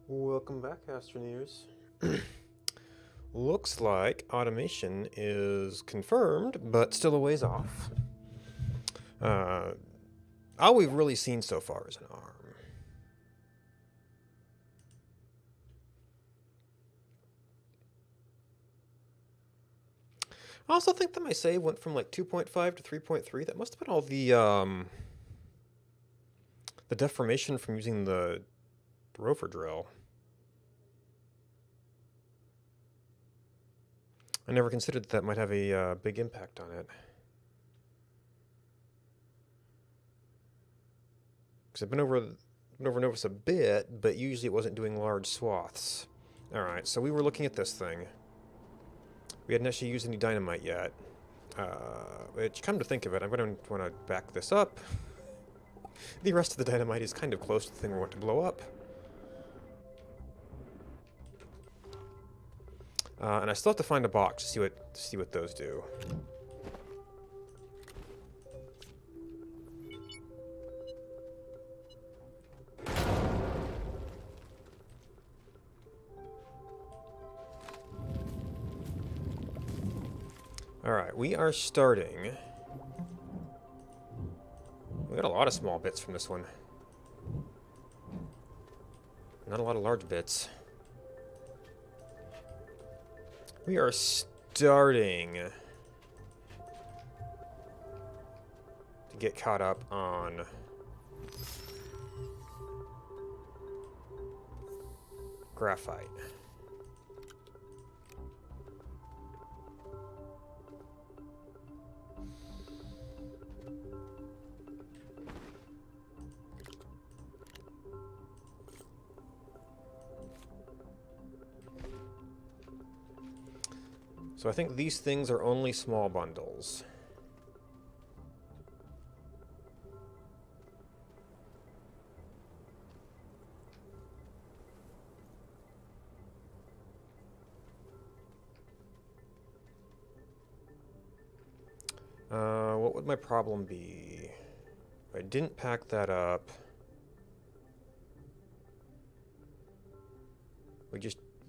Welcome back, Astroneers. Looks like automation is confirmed, but still a ways off. All we've really seen so far is an arm. I also think that my save went from like 2.5 to 3.3. That must have been all the deformation from using the rover drill. I never considered that might have a big impact on it. Because I've been over Novus a bit, but usually it wasn't doing large swaths. Alright, so we were looking at this thing. We hadn't actually used any dynamite yet. Which, come to think of it, I'm going to want to back this up. The rest of the dynamite is kind of close to the thing we want to blow up. And I still have to find a box to see what those do. Alright, we are starting. We got a lot of small bits from this one. Not a lot of large bits. We are starting to get caught up on graphite. So I think these things are only small bundles. What would my problem be? If I didn't pack that up.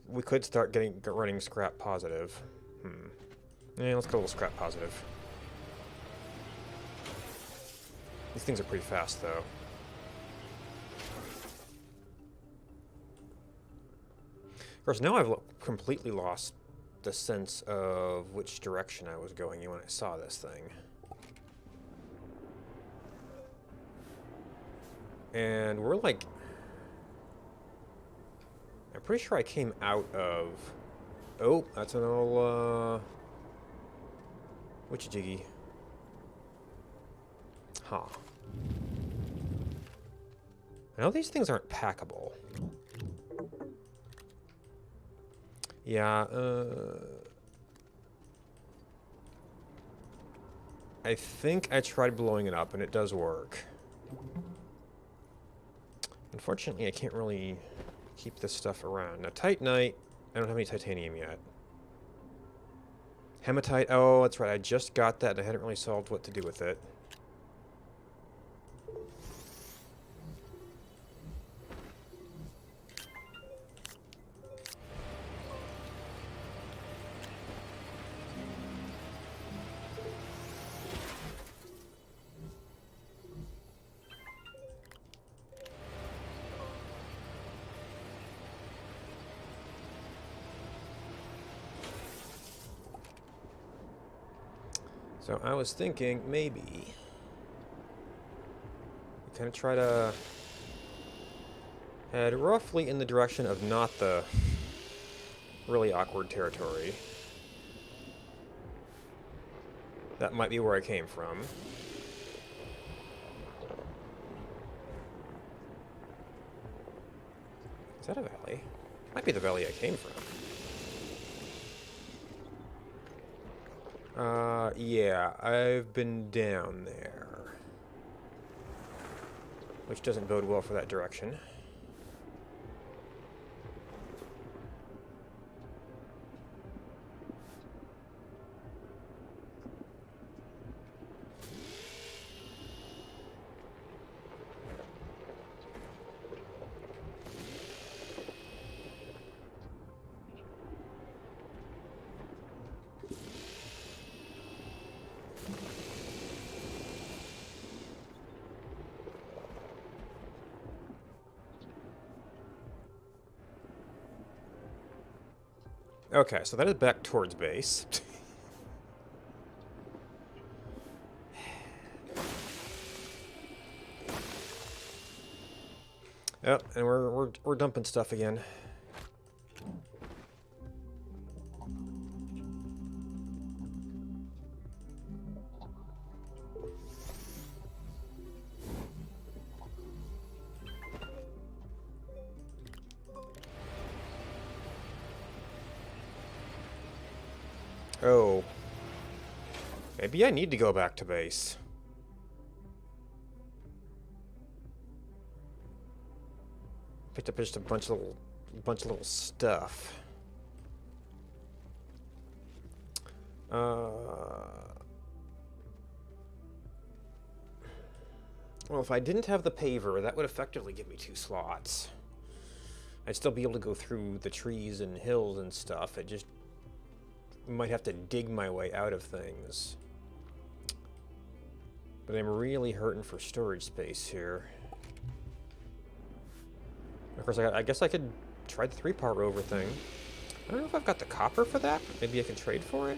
We could start running scrap positive. Yeah, let's go a little scrap positive. These things are pretty fast, though. Of course, now I've completely lost the sense of which direction I was going when I saw this thing. And we're like... I'm pretty sure I came out of... Oh, that's an old, witchy jiggy. Huh. I know these things aren't packable. Yeah, I think I tried blowing it up, and it does work. Unfortunately, I can't really keep this stuff around. Now, Titanite, I don't have any titanium yet. Hematite, oh, that's right, I just got that, and I hadn't really solved what to do with it. So I was thinking maybe we kind of try to head roughly in the direction of not the really awkward territory. That might be where I came from. Is that a valley? Might be the valley I came from. Yeah, I've been down there. Which doesn't bode well for that direction. Okay, so that is back towards base. Yep, and we're dumping stuff again. Oh. Maybe I need to go back to base. Picked up just a bunch of little stuff. Well, if I didn't have the paver, that would effectively give me 2 slots. I'd still be able to go through the trees and hills and stuff. I just might have to dig my way out of things. But I'm really hurting for storage space here. Of course, I guess I could try the 3-part rover thing. I don't know if I've got the copper for that, but maybe I can trade for it?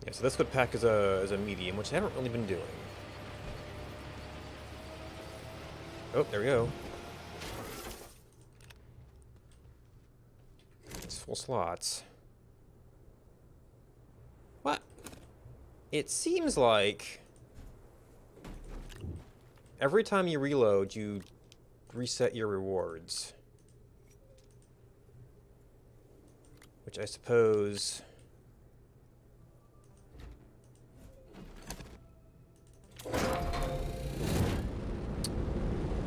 Yeah, so this would pack as a medium, which I haven't really been doing. Oh, there we go. It's full slots. What? It seems like every time you reload, you reset your rewards. Which I suppose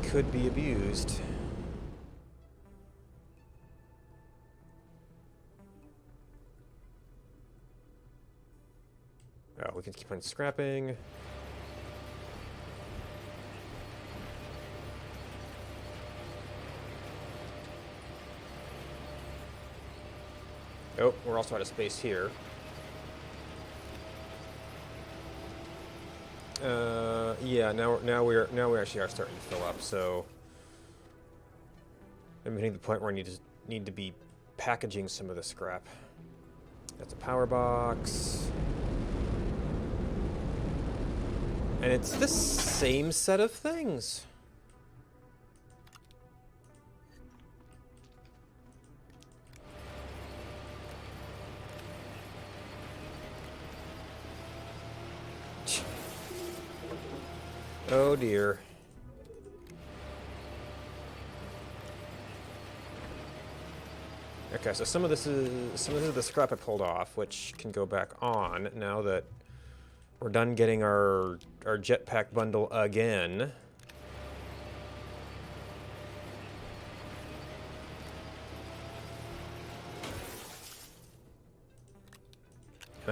could be abused. Oh, we can keep on scrapping. Oh, we're also out of space here. Yeah, now we actually are starting to fill up. So I'm hitting the point where I need to be packaging some of the scrap. That's a power box, and it's the same set of things. Oh dear. Okay, so some of this is the scrap I pulled off, which can go back on now that we're done getting our jetpack bundle again.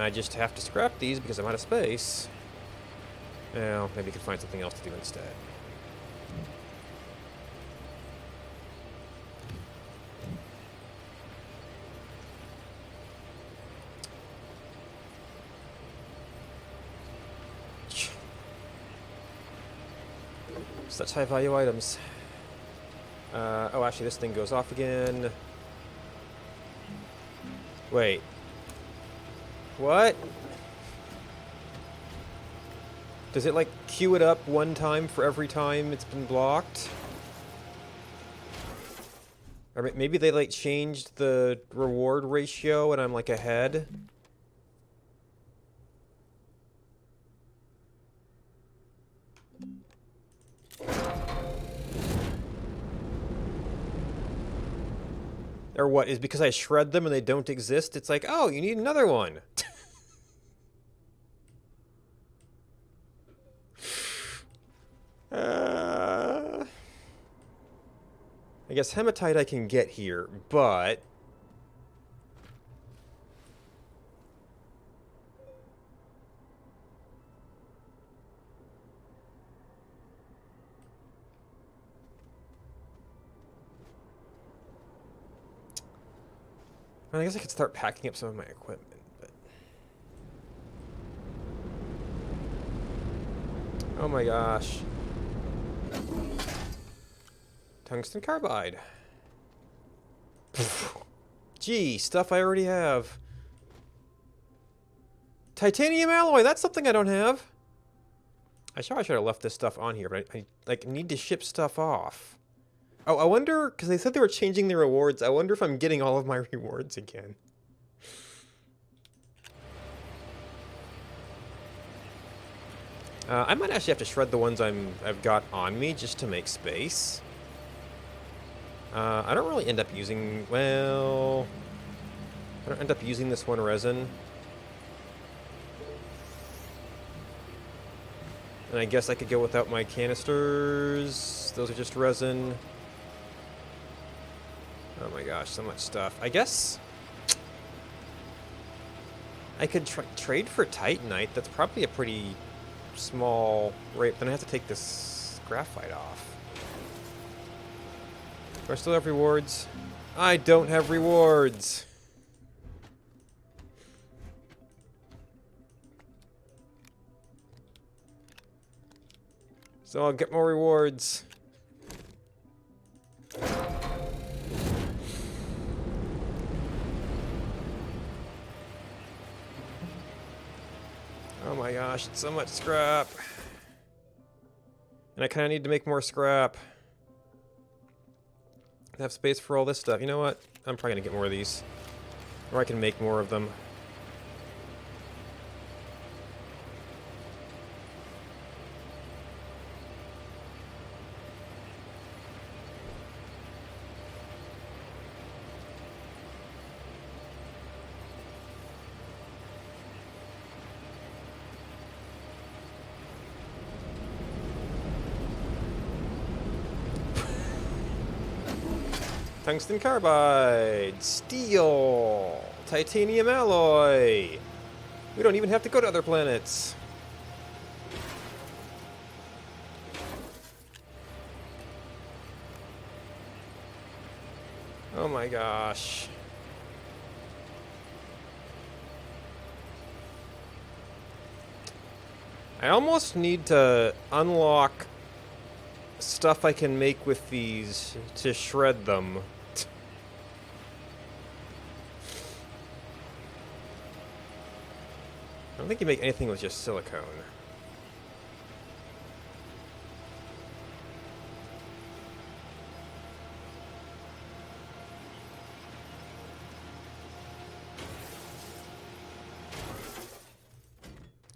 I just have to scrap these because I'm out of space. Well, maybe we could find something else to do instead. Such high value items. Oh, actually, this thing goes off again. Wait. What? Does it, like, queue it up one time for every time it's been blocked? Or maybe they, like, changed the reward ratio and I'm, like, ahead? Or what, is because I shred them and they don't exist, it's like, oh, you need another one. I guess hematite I can get here, but... I guess I could start packing up some of my equipment, but... Oh my gosh. Tungsten carbide. Gee, stuff I already have. Titanium alloy, that's something I don't have. I should have left this stuff on here, but I like need to ship stuff off. Oh, I wonder, because they said they were changing the rewards. I wonder if I'm getting all of my rewards again. I might actually have to shred the ones I've got on me just to make space. I don't really end up using, well... I don't end up using this one resin. And I guess I could go without my canisters. Those are just resin. Oh my gosh, so much stuff. I guess... I could trade for Titanite. That's probably a pretty small rate. Then I have to take this graphite off. Do I still have rewards? I don't have rewards! So I'll get more rewards. Oh my gosh, it's so much scrap. And I kind of need to make more scrap. I have space for all this stuff. You know what? I'm probably going to get more of these. Or I can make more of them. Tungsten carbide, steel, titanium alloy. We don't even have to go to other planets. Oh my gosh. I almost need to unlock stuff I can make with these to shred them. I don't think you make anything with just silicone.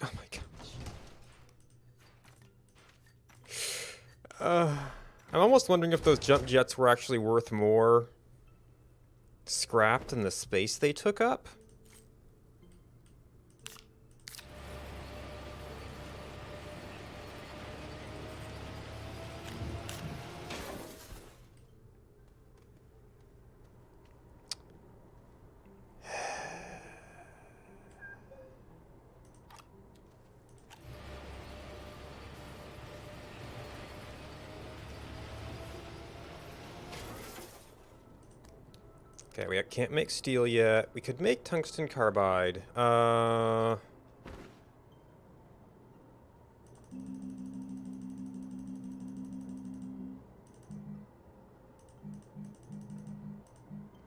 Oh my gosh. I'm almost wondering if those jump jets were actually worth more scrap than the space they took up. Okay, we can't make steel yet. We could make tungsten carbide. Oh,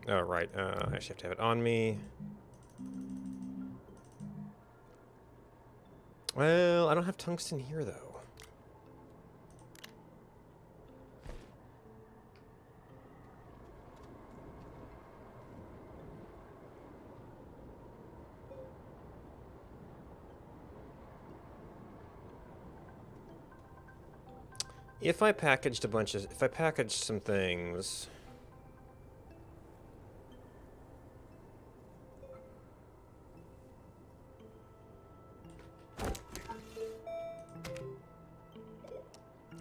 right. I actually have to have it on me. Well, I don't have tungsten here, though. If I packaged a bunch of... If I packaged some things...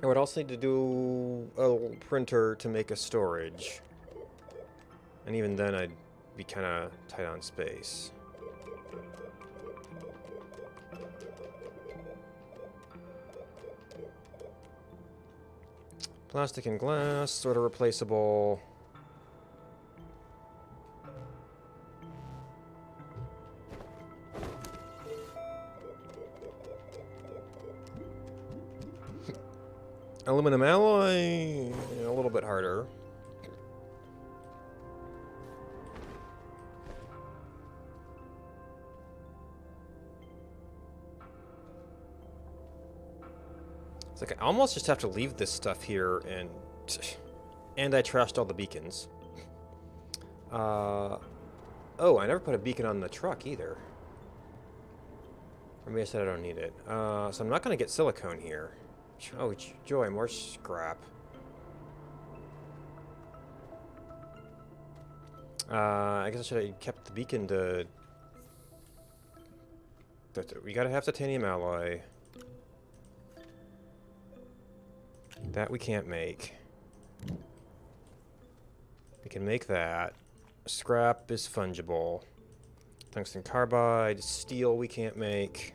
I would also need to do a little printer to make a storage. And even then, I'd be kind of tight on space. Plastic and glass, sort of replaceable. Aluminum alloy, a little bit harder. It's like I almost just have to leave this stuff here, and I trashed all the beacons. Oh, I never put a beacon on the truck either. Or maybe I said I don't need it. So I'm not going to get silicone here. Oh, joy, more scrap. I guess I should have kept the beacon to... We gotta have titanium alloy. That we can't make. We can make that. Scrap is fungible. Tungsten carbide, steel we can't make.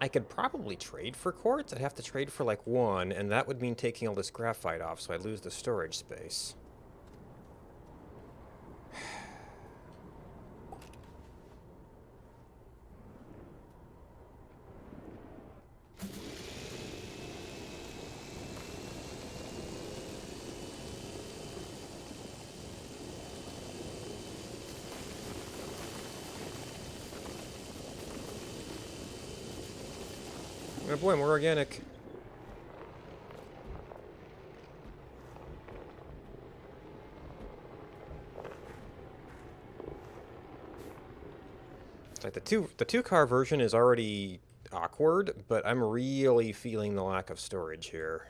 I could probably trade for quartz. I'd have to trade for like one, and that would mean taking all this graphite off, so I'd lose the storage space. Oh boy, more organic. Like the two car version is already awkward, but I'm really feeling the lack of storage here.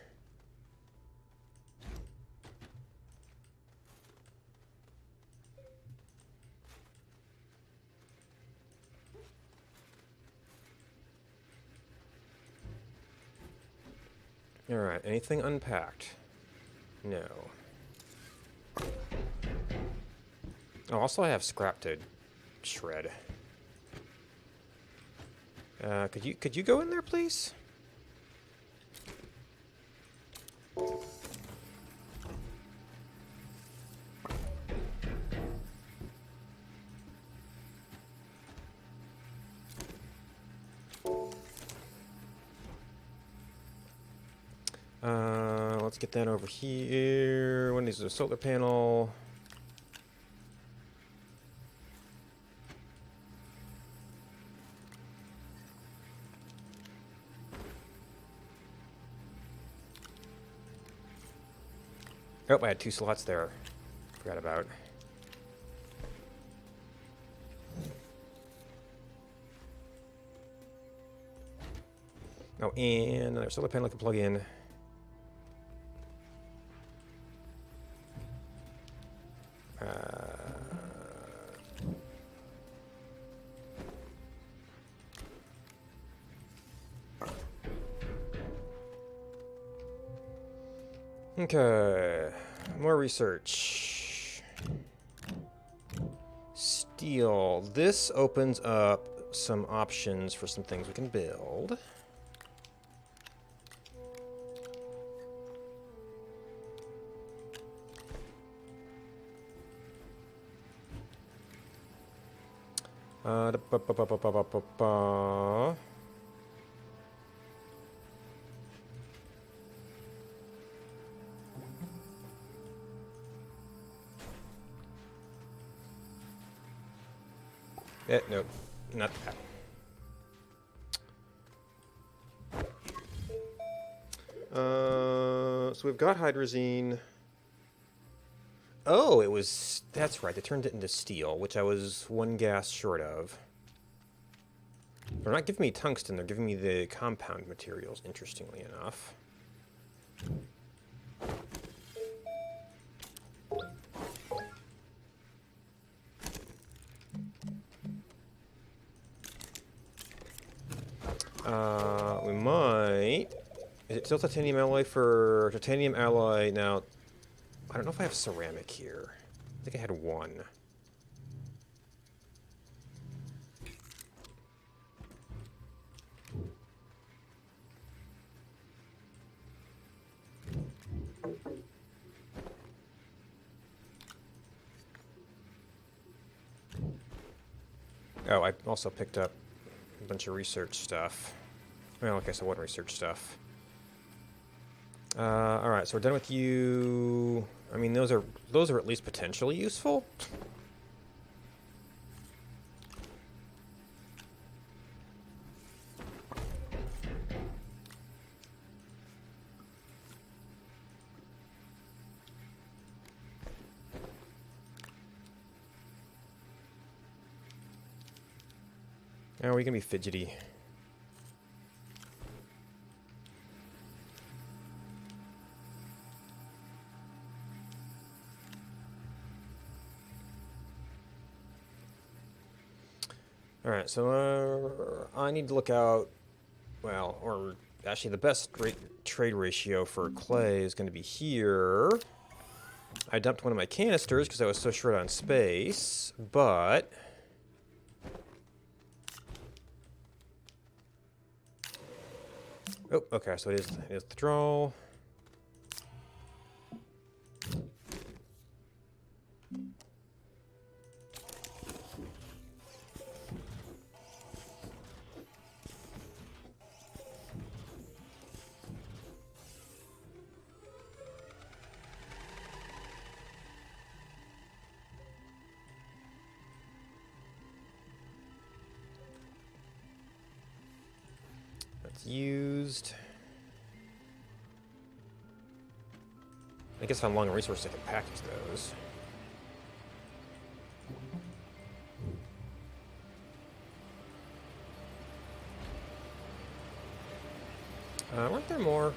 Alright, anything unpacked? No. Oh, also I have scrap to shred. Could you go in there, please? Let's get that over here. One needs a solar panel. Oh, I had 2 slots there. Forgot about. Oh, and another solar panel I can plug in. Okay, more research. steel. This opens up some options for some things we can build. Nope, not that. So we've got hydrazine. Oh, that's right, they turned it into steel, which I was one gas short of. They're not giving me tungsten, they're giving me the compound materials, interestingly enough. We might... Is it still titanium alloy for... Titanium alloy... Now, I don't know if I have ceramic here. I think I had one. Oh, I also picked up a bunch of research stuff. Well, okay, so what research stuff? Alright, so we're done with you. I mean, those are at least potentially useful. Now we can be fidgety. Alright, so I need to look out, well, or actually the best trade ratio for clay is going to be here. I dumped one of my canisters because I was so short on space, but... Oh, okay, so it is the draw. That's used. I guess if I'm long on resources, I can package those. Weren't there more?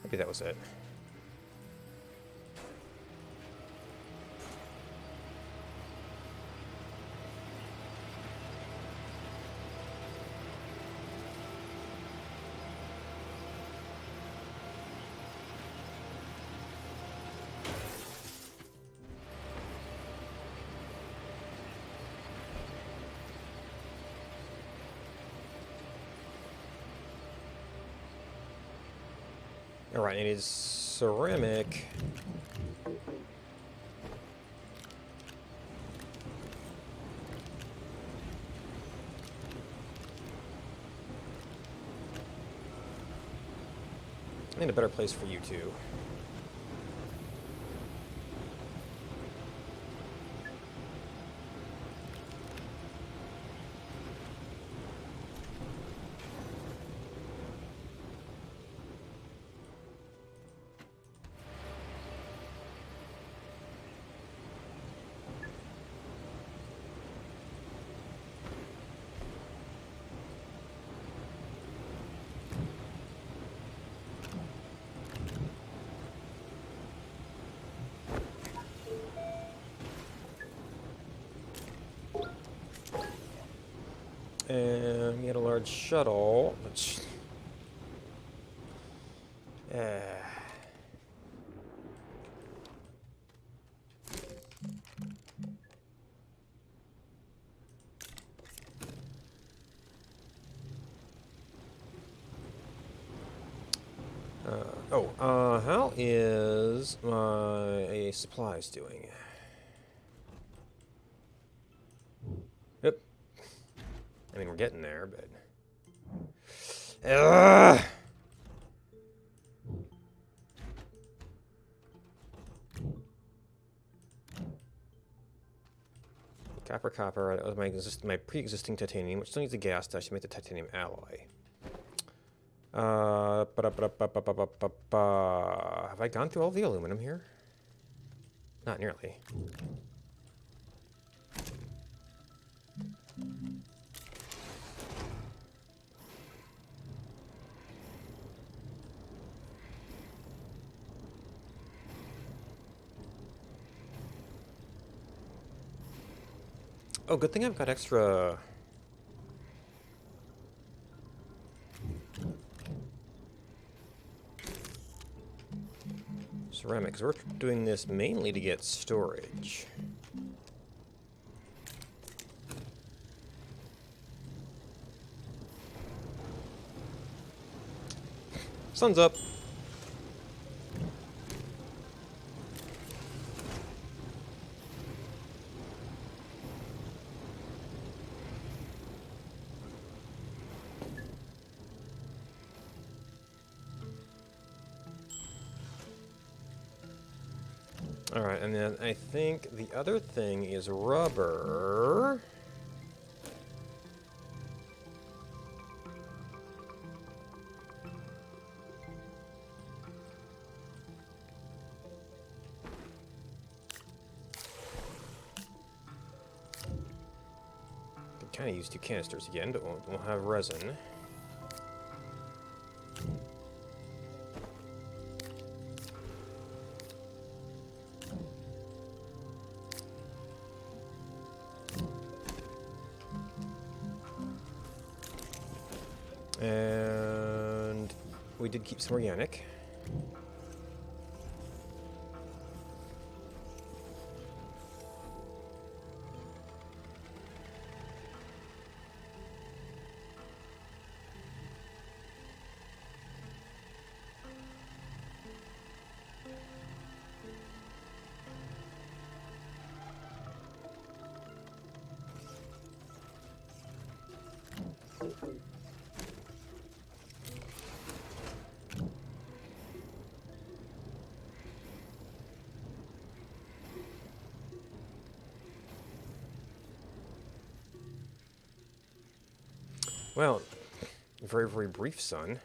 Maybe that was it. Alright, it is ceramic. I need a better place for you two. And we had a large shuttle, which... How is my supplies doing? Yep. I mean, we're getting there, but... Ugh! Copper. That was my pre-existing titanium, which still needs a gas dash to make the titanium alloy. Have I gone through all the aluminum here? Not nearly. Oh, good thing I've got extra... ceramic, because we're doing this mainly to get storage. Sun's up. Alright, and then I think the other thing is rubber. Could kind of use 2 canisters again, but we'll have resin. And we did keep some organic. Well, very, very brief sun.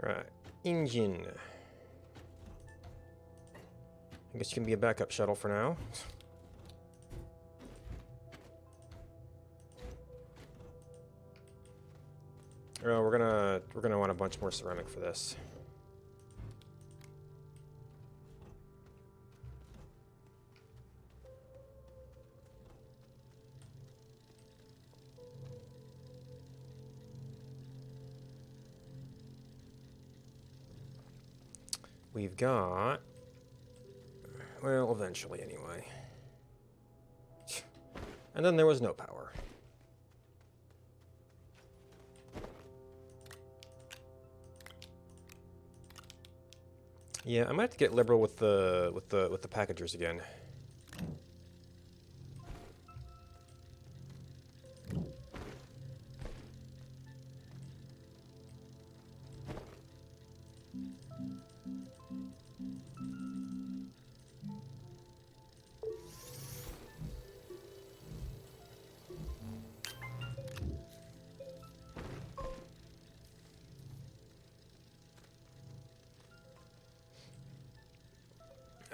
Alright, engine. I guess you can be a backup shuttle for now. Oh, we're gonna want a bunch more ceramic for this. We've got... well, eventually anyway. And then there was no power. Yeah, I might have to get liberal with the packagers again.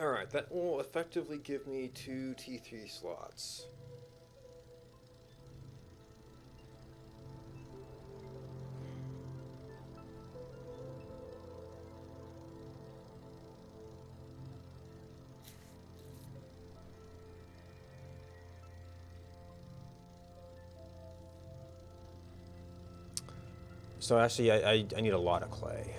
Alright, that will effectively give me 2 T3 slots. So actually, I need a lot of clay.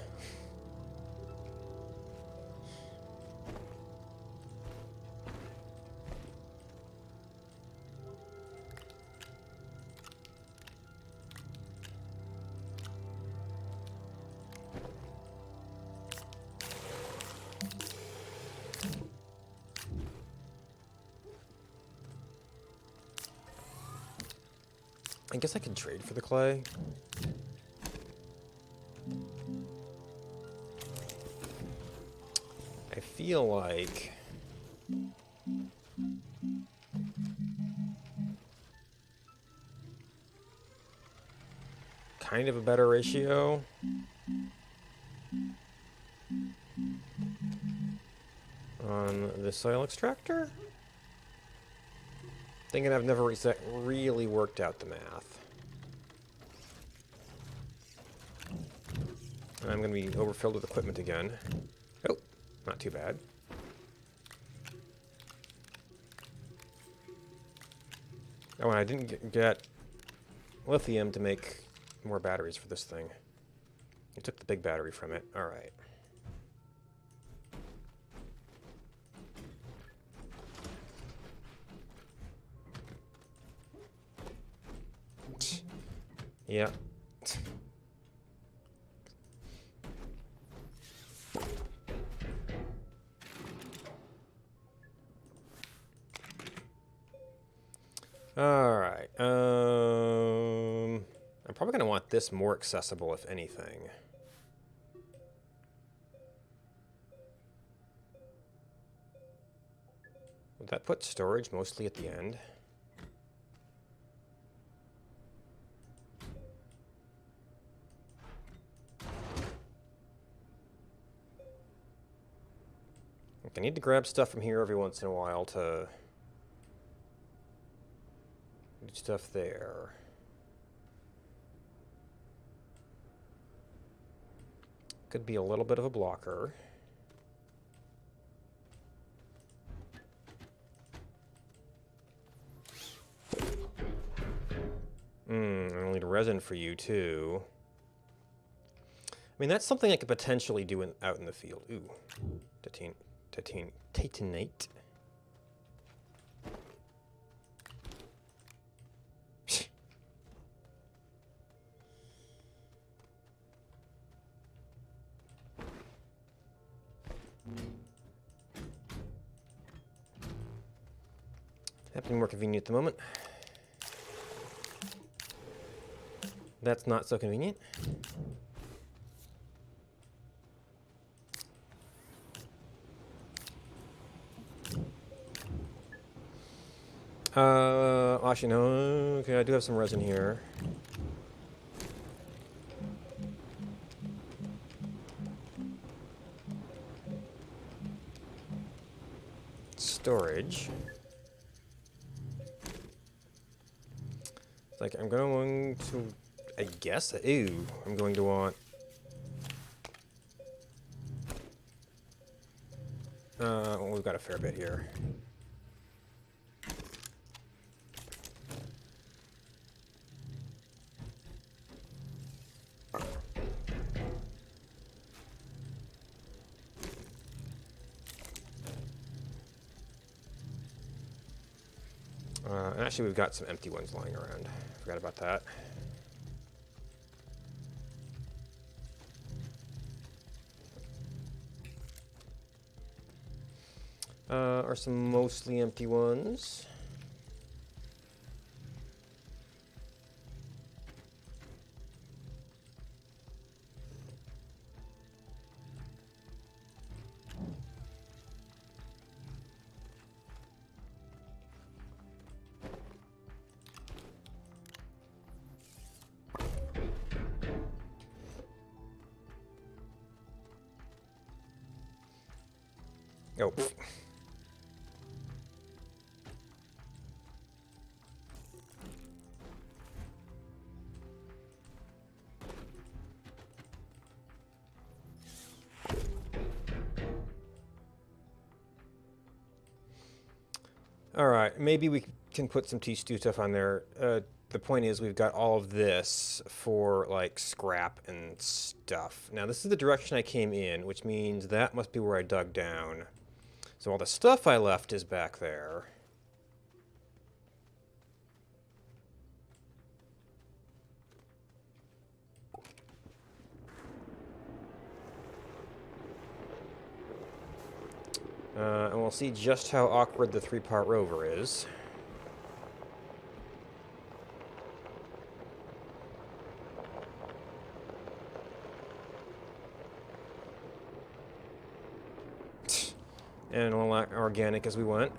I guess I can trade for the clay. I feel like kind of a better ratio. On the soil extractor? Thinking I've never really worked out the math. I'm going to be overfilled with equipment again. Oh, not too bad. Oh, and I didn't get lithium to make more batteries for this thing. I took the big battery from it. All right. Yeah. All right. I'm probably going to want this more accessible, if anything. Would that put storage mostly at the end? I need to grab stuff from here every once in a while to do stuff there. Could be a little bit of a blocker. I'll need resin for you too. I mean, that's something I could potentially do out in the field. Ooh, titanite. Happening more convenient at the moment. That's not so convenient. Actually, no. Okay, I do have some resin here. Storage. It's like I'm going to, I guess, ooh, I'm going to want well, we've got a fair bit here. And actually, we've got some empty ones lying around. Forgot about that. Are some mostly empty ones. Oh. Pfft. All right, maybe we can put some T-Stew stuff on there. The point is we've got all of this for, like, scrap and stuff. Now, this is the direction I came in, which means that must be where I dug down. So all the stuff I left is back there. And we'll see just how awkward the 3-part rover is. And all organic as we went.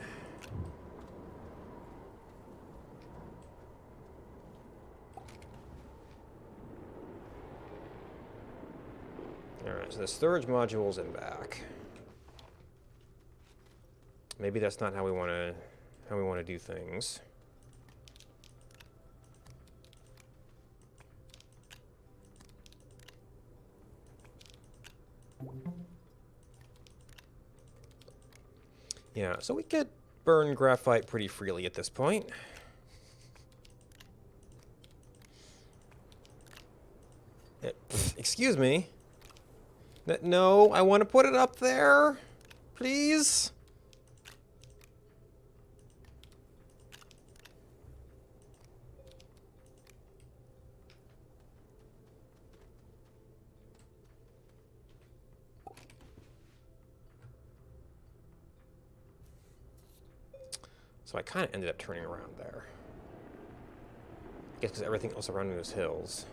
Alright, so the storage module's in back. Maybe that's not how we want to do things. Yeah, so we could burn graphite pretty freely at this point. Excuse me. No, I want to put it up there. Please. So I kind of ended up turning around there. I guess because everything else around me was hills.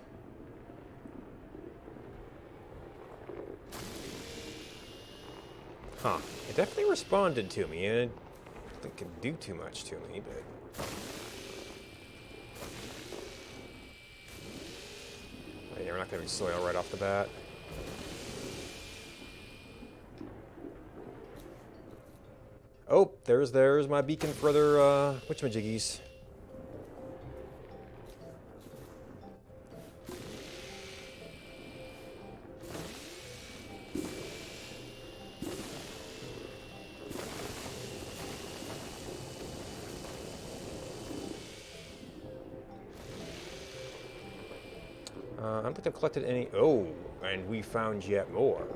Huh. It definitely responded to me, and it didn't think do too much to me, but... Oh, yeah, we're not going to be soil right off the bat. Oh, there's my beacon for other, whatchamajiggies. I don't think I've collected any... Oh, and we found yet more.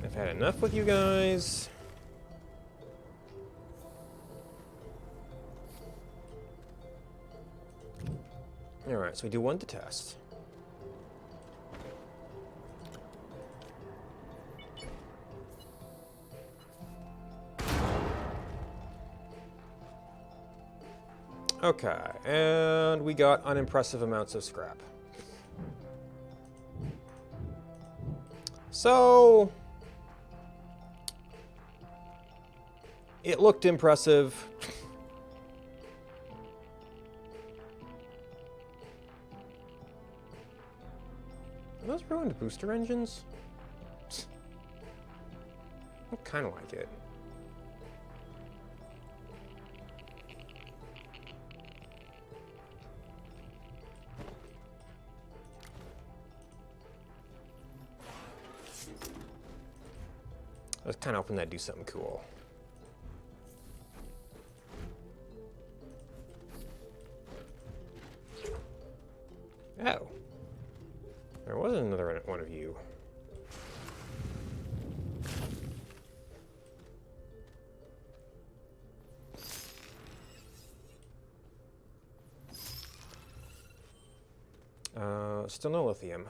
I've had enough with you guys. Alright, so we do one to test. Okay, and we got unimpressive amounts of scrap. So... it looked impressive. Are those ruined booster engines? I kind of like it. I was kind of hoping that'd do something cool. Oh. There was another one of you. Still no lithium.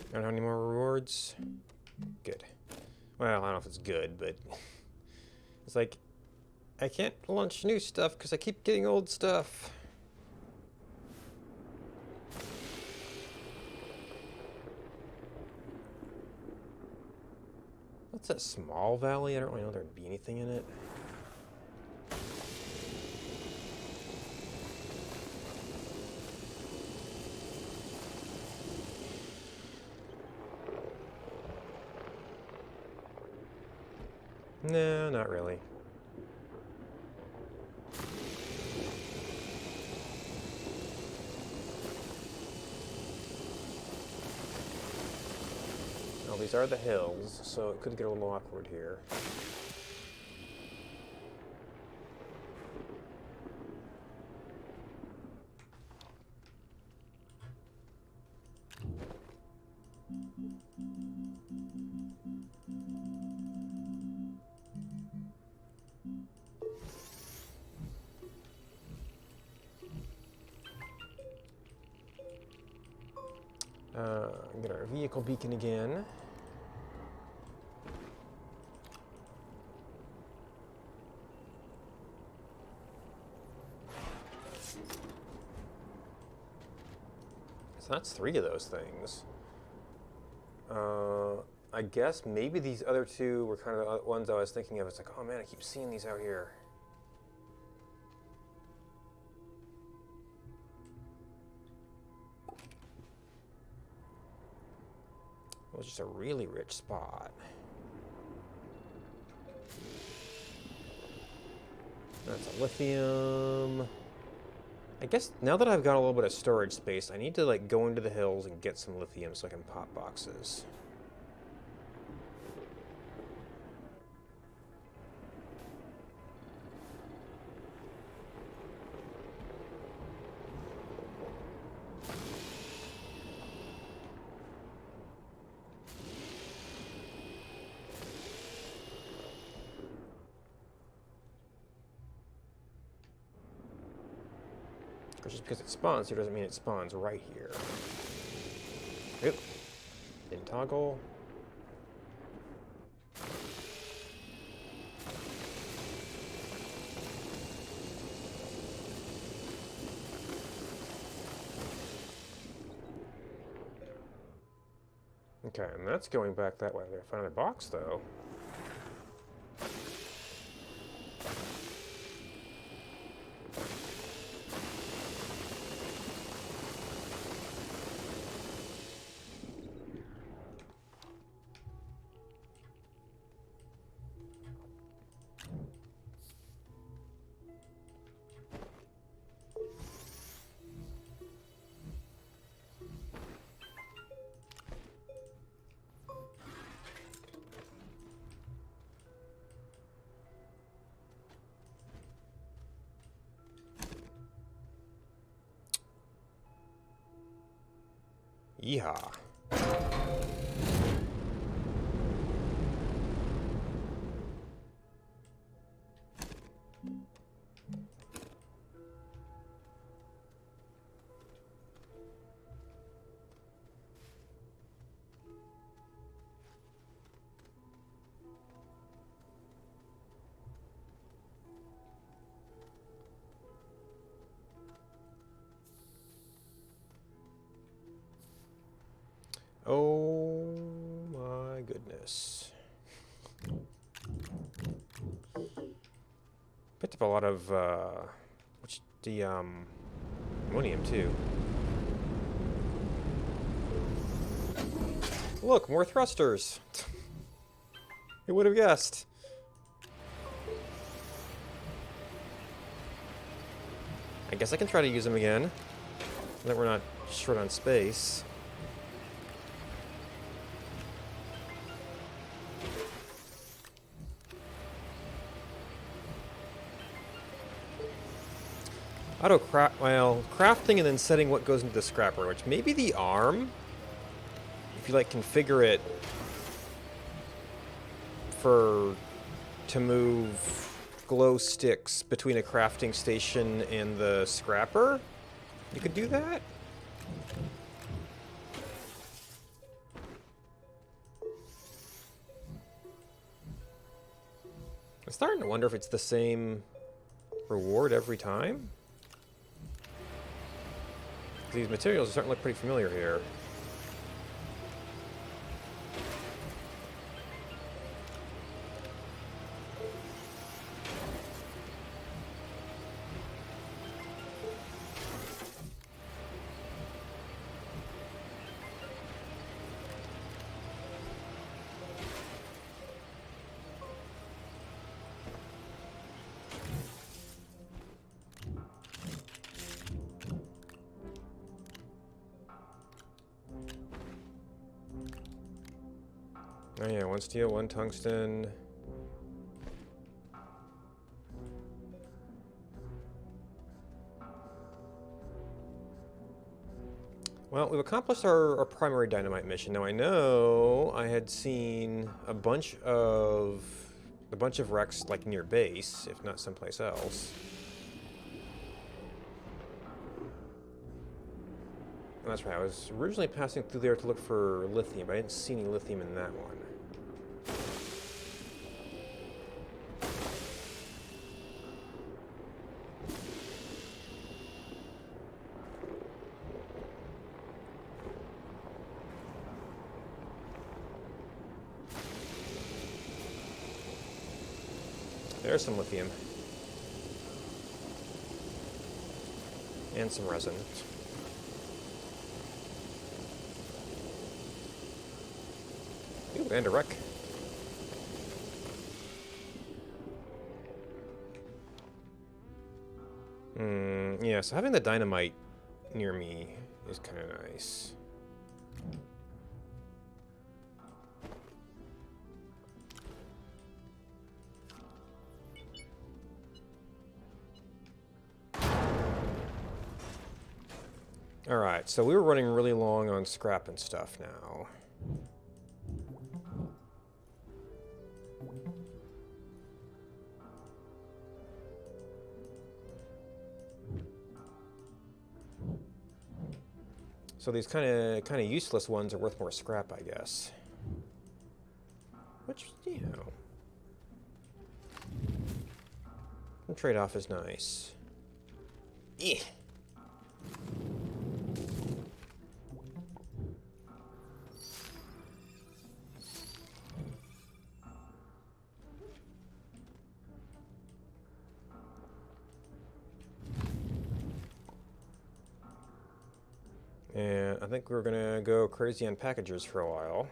I don't have any more rewards. Good. Well, I don't know if it's good, but it's like I can't launch new stuff because I keep getting old stuff. What's that small valley? I don't really know there'd be anything in it. No, not really. Well, these are the hills, so it could get a little awkward here. Get our vehicle beacon again. So that's 3 of those things. I guess maybe these other 2 were kind of the ones I was thinking of. It's like, oh man, I keep seeing these out here. It was just a really rich spot. That's a lithium. I guess now that I've got a little bit of storage space, I need to like go into the hills and get some lithium so I can pop boxes. Just because it spawns here doesn't mean it spawns right here. Oop. Didn't toggle. Okay, and that's going back that way. I gotta find another box though. Yeehaw. Oh my goodness. Picked up a lot of, ammonium too. Look, more thrusters. Who would have guessed? I guess I can try to use them again. So that we're not short on space. Crafting and then setting what goes into the scrapper, which maybe the arm, if you like configure it to move glow sticks between a crafting station and the scrapper, you could do that. I'm starting to wonder if it's the same reward every time. These materials are starting to look pretty familiar here. Oh yeah, 1 steel, 1 tungsten. Well, we've accomplished our primary dynamite mission. Now I know I had seen a bunch of wrecks like near base, if not someplace else. Oh, that's right, I was originally passing through there to look for lithium, but I didn't see any lithium in that one. There's some lithium. And some resin. Ooh, and a wreck. Yeah, so having the dynamite near me is kind of nice. Alright, so we were running really long on scrap and stuff now. So these kind of useless ones are worth more scrap, I guess. Which, you know, the trade-off is nice. Yeah. And I think we're gonna go crazy on packagers for a while.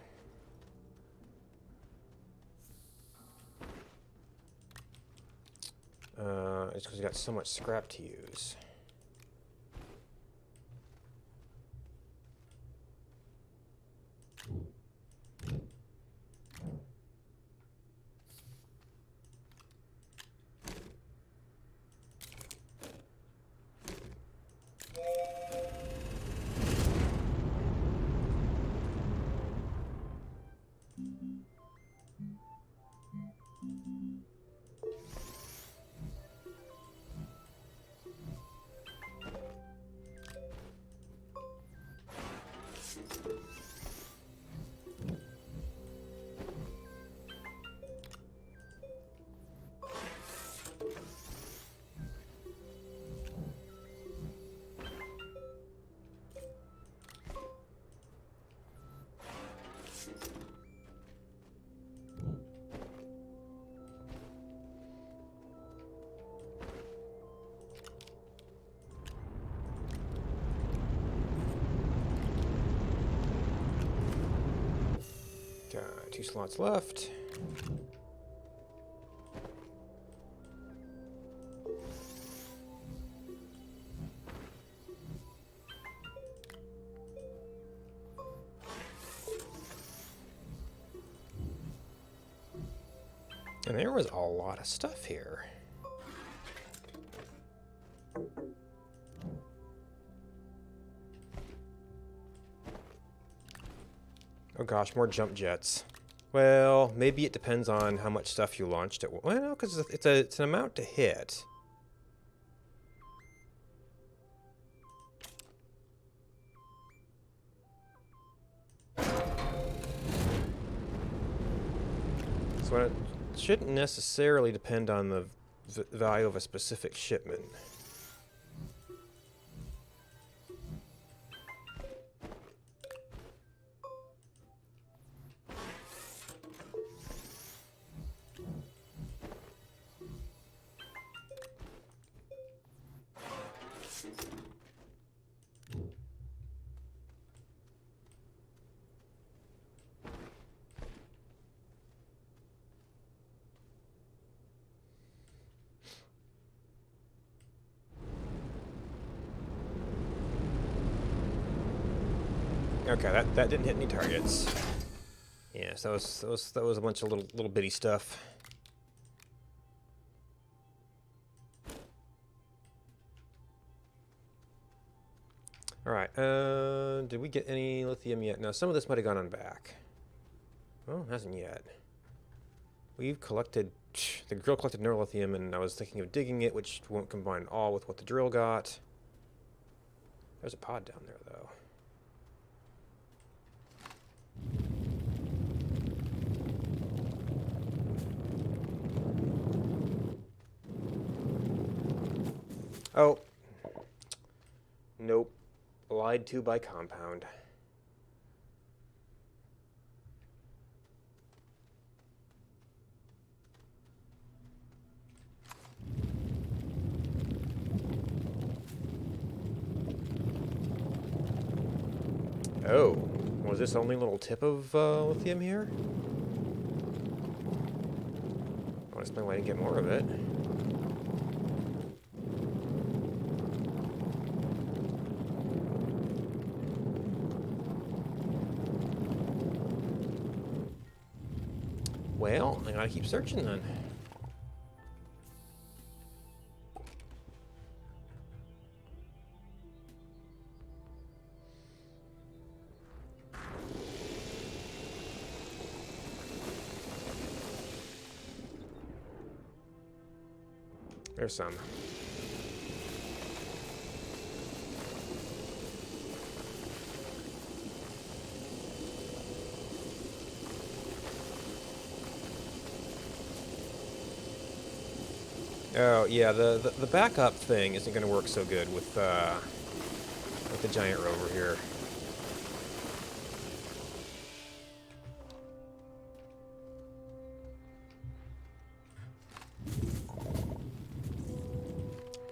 It's because we got so much scrap to use. Got 2 slots left. And there was a lot of stuff here. Oh gosh, more jump jets. Well, maybe it depends on how much stuff you launched at. Well, no, because it's an amount to hit. So Shouldn't necessarily depend on the value of a specific shipment. Okay, that didn't hit any targets. Yes, that was a bunch of little bitty stuff. All right. Did we get any lithium yet? No, some of this might have gone on back. Well, hasn't yet. We've collected. The drill collected no lithium, and I was thinking of digging it, which won't combine all with what the drill got. There's a pod down there, though. Oh. Nope. Lied to by compound. Oh. Was this only a little tip of lithium here? I'll explain why I didn't get more of it. Well, I gotta keep searching then. There's some. Oh yeah, the backup thing isn't going to work so good with the giant rover here.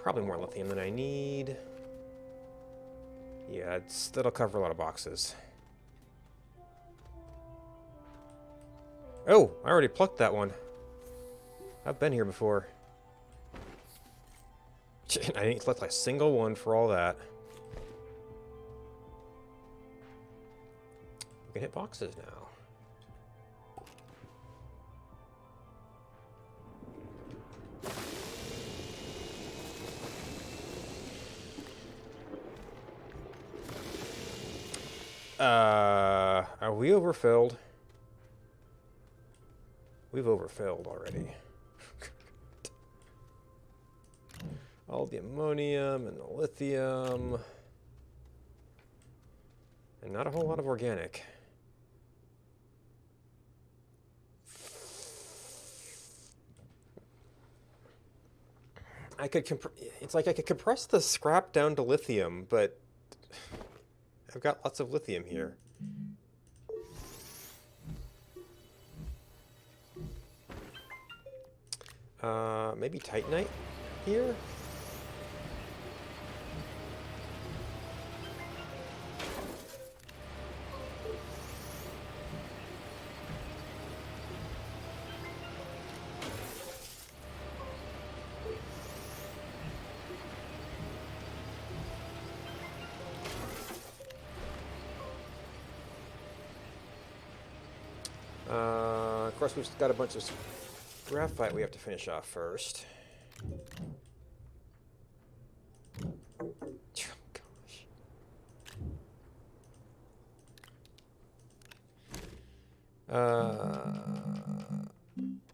Probably more lithium than I need. Yeah, that'll cover a lot of boxes. Oh, I already plucked that one. I've been here before. I didn't collect like a single one for all that. We can hit boxes now. Are we overfilled? We've overfilled already. All the ammonium and the lithium. And not a whole lot of organic. It's like I could compress the scrap down to lithium, but I've got lots of lithium here. Maybe titanite here? Of course, we've got a bunch of graphite we have to finish off first. Gosh.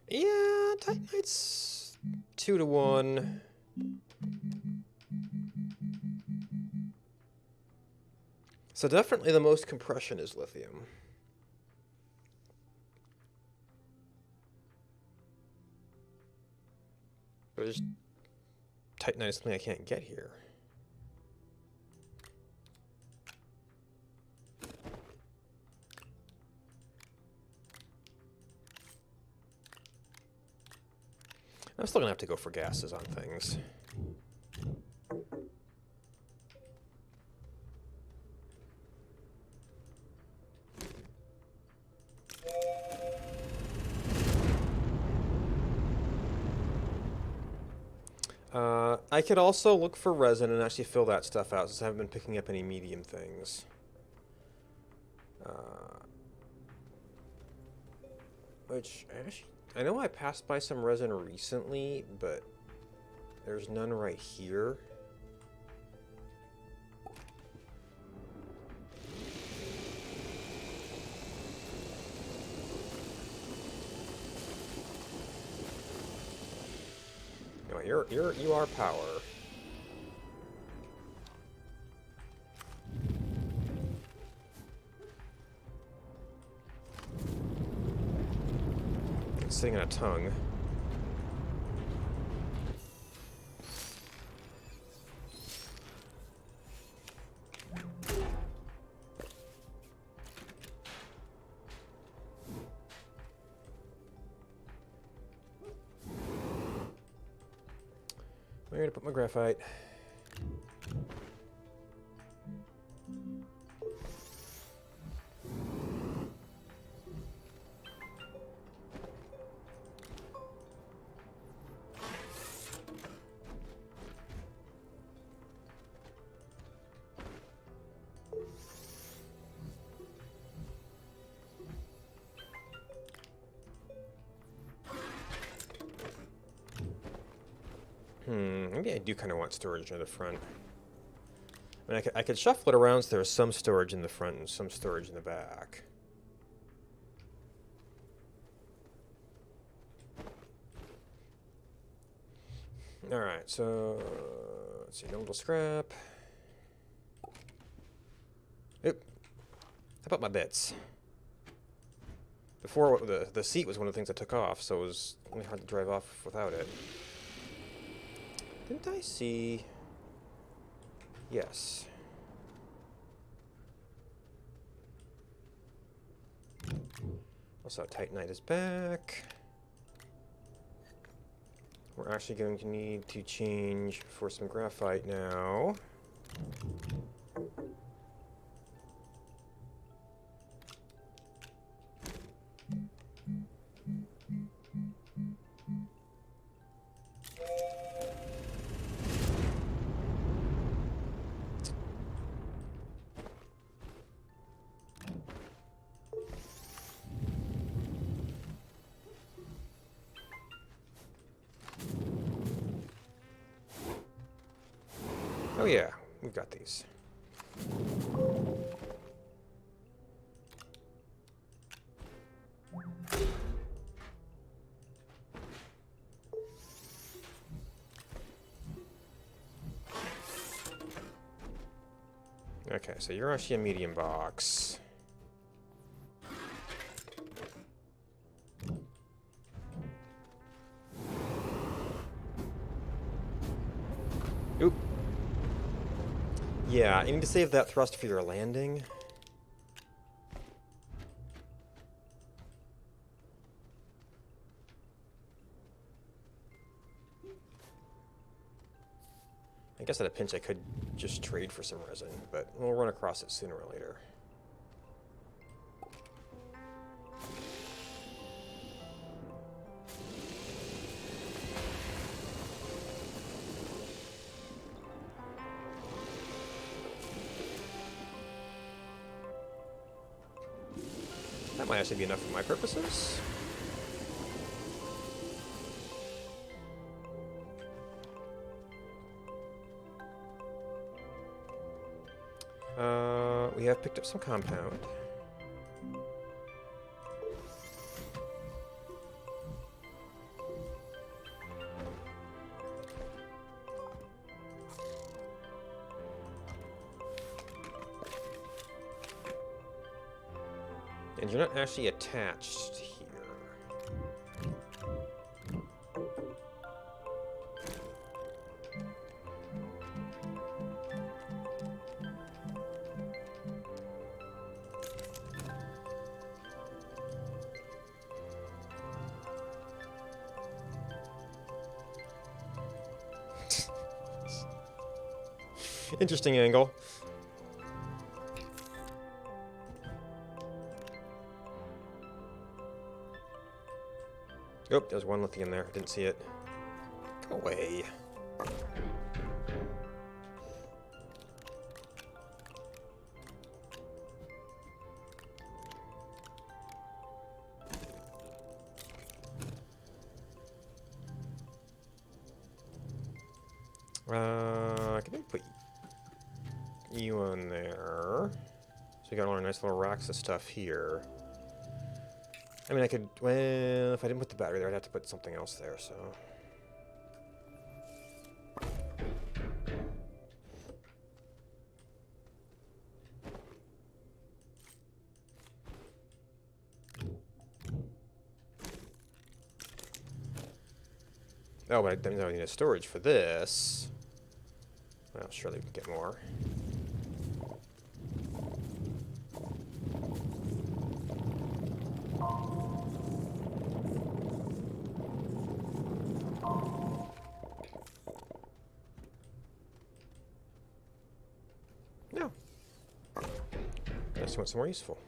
Yeah, titanite's 2 to 1. So definitely the most compression is lithium. There's Titanite is something I can't get here. I'm still gonna have to go for gases on things. I could also look for resin and actually fill that stuff out since I haven't been picking up any medium things. Which, actually, I know I passed by some resin recently, but there's none right here. No, you are power. It's sitting on a tongue. Where to put my graphite? Maybe I do kind of want storage near the front. I mean, I could shuffle it around so there's some storage in the front and some storage in the back. Alright, so let's see, no little scrap. Oop. How about my bits? Before, the seat was one of the things I took off, so it was really hard to drive off without it. Didn't I see... Yes. Also, Titanite is back. We're actually going to need to change for some graphite now. Oh yeah, we've got these. Okay, so you're actually a medium box. Oop. Yeah, you need to save that thrust for your landing. I guess at a pinch I could just trade for some resin, but we'll run across it sooner or later. That might actually be enough for my purposes. We have picked up some compound. And you're not actually attached here. Interesting angle. Oh, there's one lithium there. Didn't see it. Go away. Can I put you on there? So we got all our nice little racks of stuff here. I mean, I could, well, if I didn't put the battery there, I'd have to put something else there, so. Oh, but I don't need a storage for this. Well, surely we can get more. No. I just want some more useful.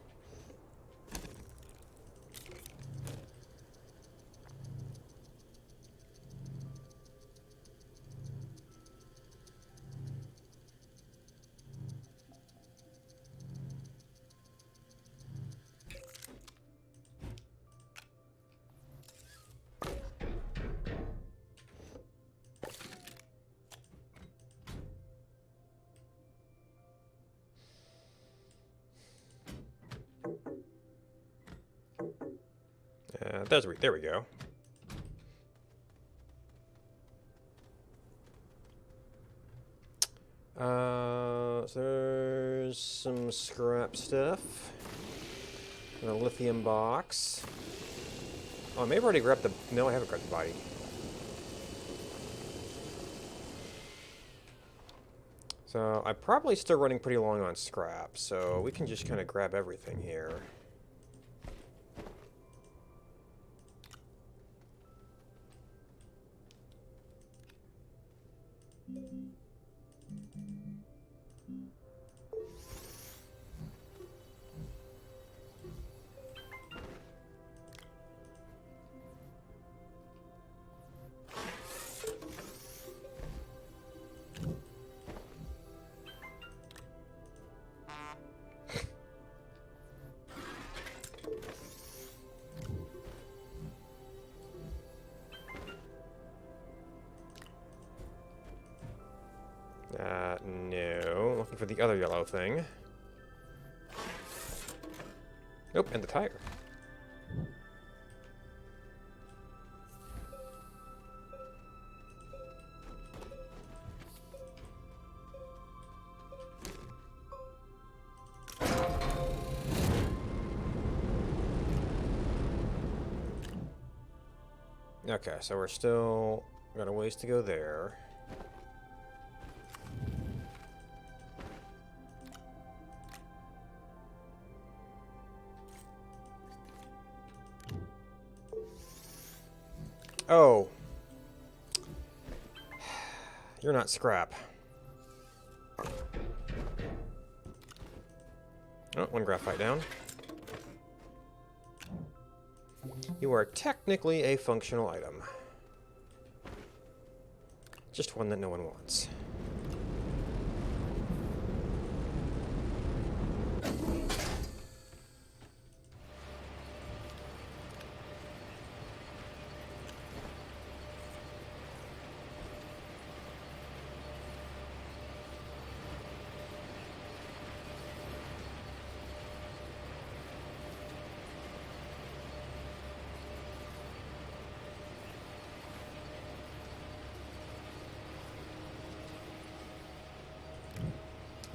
There we go. So there's some scrap stuff. And a lithium box. Oh, I may have already grabbed the... No, I haven't grabbed the body. So I'm probably still running pretty long on scrap, so we can just kind of grab everything here. No. Looking for the other yellow thing. Nope, and the tire. Okay, so we're still got a ways to go there. Oh. You're not scrap. Oh, one graphite down. You are technically a functional item. Just one that no one wants.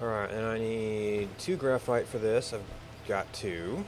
Alright, and I need 2 graphite for this. I've got 2.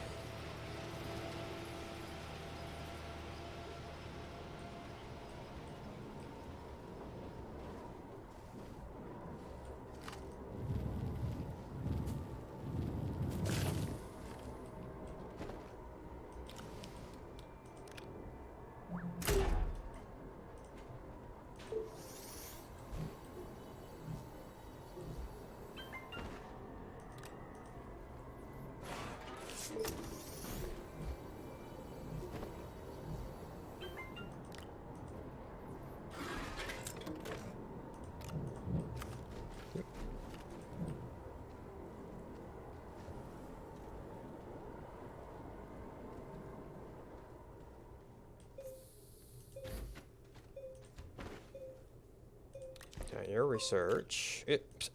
Your research. It.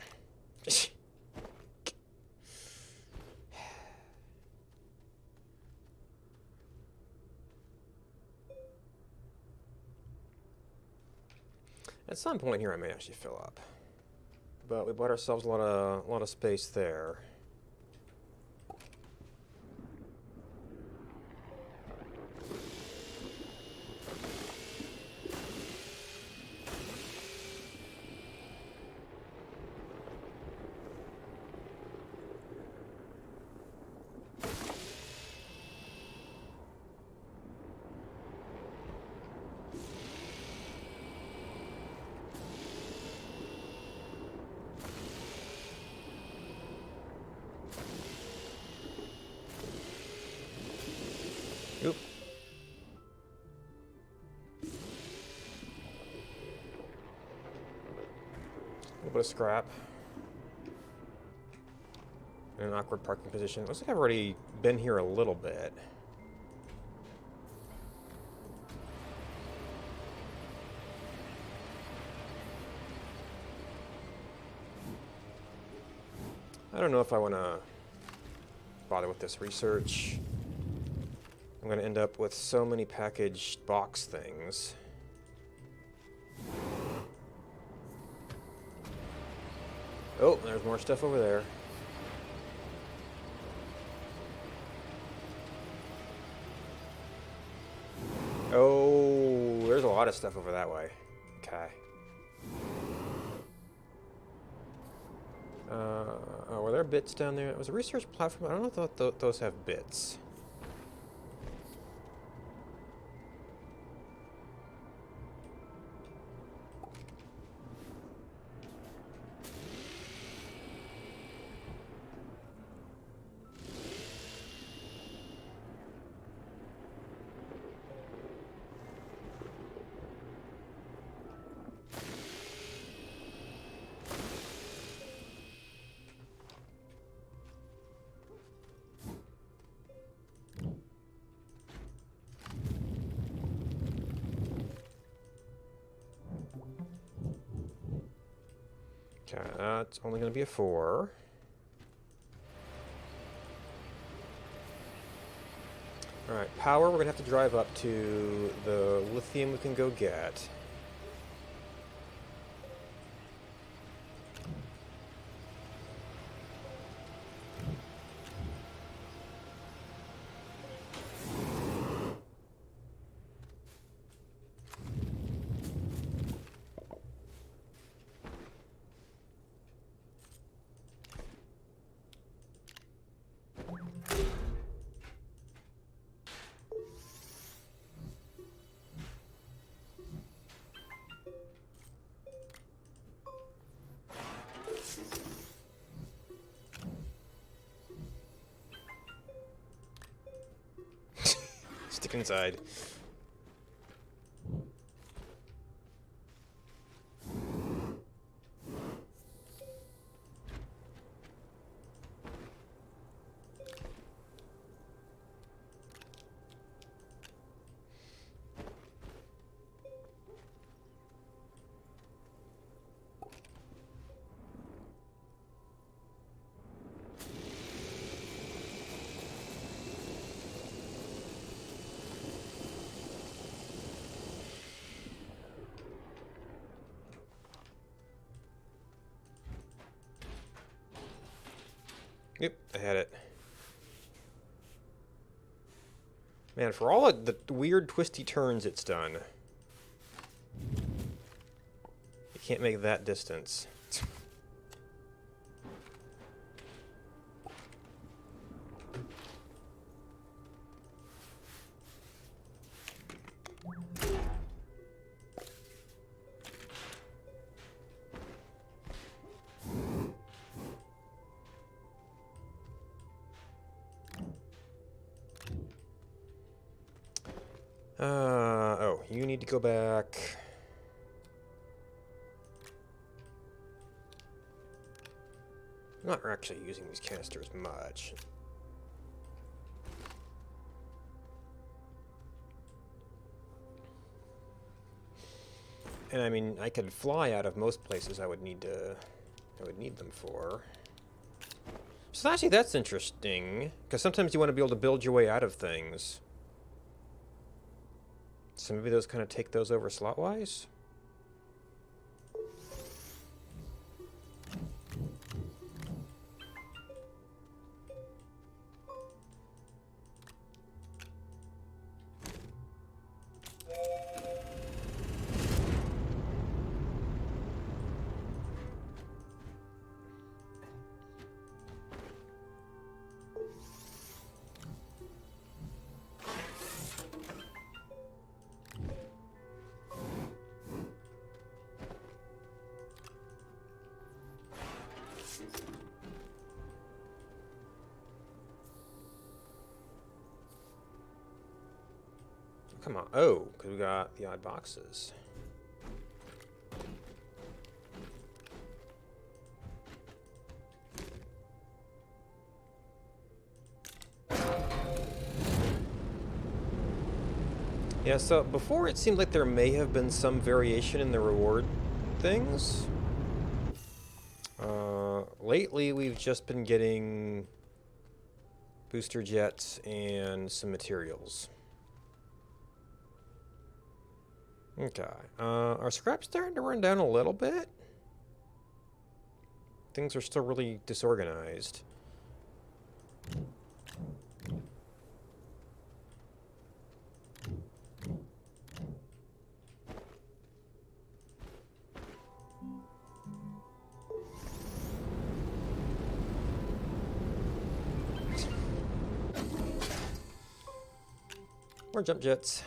At some point here, I may actually fill up. But we bought ourselves a lot of space there. Oop. A little bit of scrap. In an awkward parking position. Looks like I've already been here a little bit. I don't know if I want to bother with this research. I'm going to end up with so many packaged box things. Oh, there's more stuff over there. Oh, there's a lot of stuff over that way. Okay. Oh, were there bits down there? It was a research platform. I don't know if those have bits. Okay, that's only going to be a 4. Alright, power, we're going to have to drive up to the lithium we can go get. Stick inside. Yep, I had it. Man, for all of the weird twisty turns it's done, you can't make that distance. Oh, you need to go back. I'm not actually using these canisters much. And I mean, I could fly out of most places I would need them for. So actually that's interesting, because sometimes you want to be able to build your way out of things. So maybe those kind of take those over slot-wise? Come on. Oh, because we got the odd boxes. Yeah, so before it seemed like there may have been some variation in the reward things. Lately we've just been getting booster jets and some materials. Okay. Are scraps starting to run down a little bit? Things are still really disorganized. More jump jets.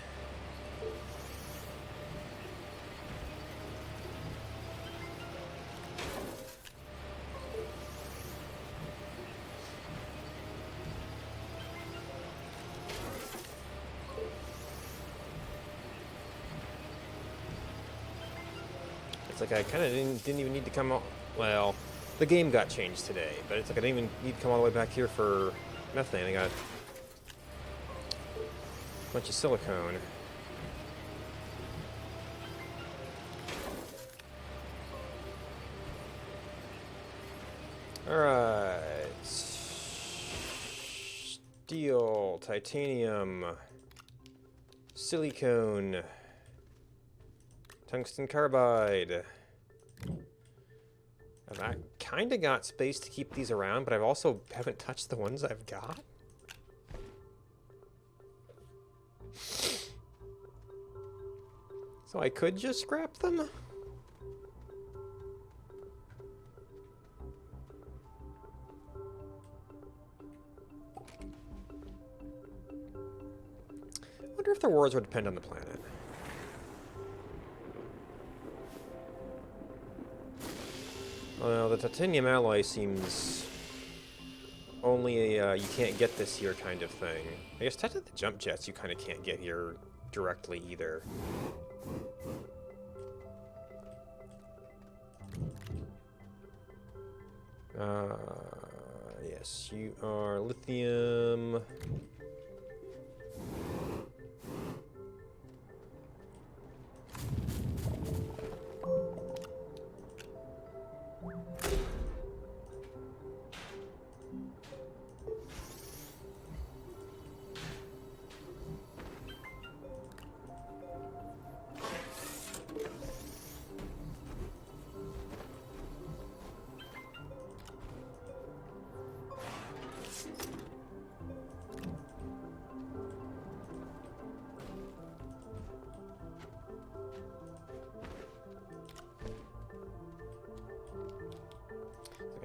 It's like I kind of didn't even need to come out. Well, the game got changed today, but it's like I didn't even need to come all the way back here for methane. I got a bunch of silicone. Alright. Steel, titanium, silicone, tungsten carbide. I kind of got space to keep these around, but I've also haven't touched the ones I've got. So I could just scrap them. I wonder if the rewards would depend on the planet. Well, the titanium alloy seems only a you can't get this here kind of thing. I guess technically the jump jets you kind of can't get here directly either. Yes, you are lithium.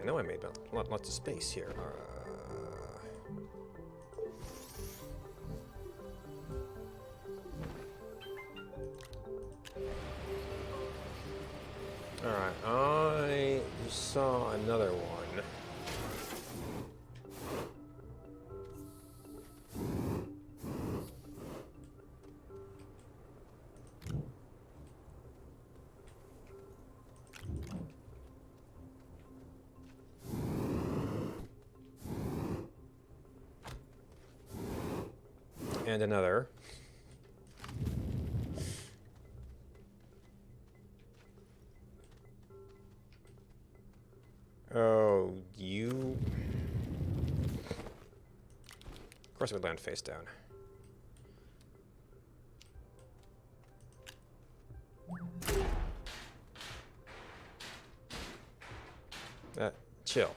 I know I made lots of space here. Alright, I saw another one. And another. course it would land face down. Chill.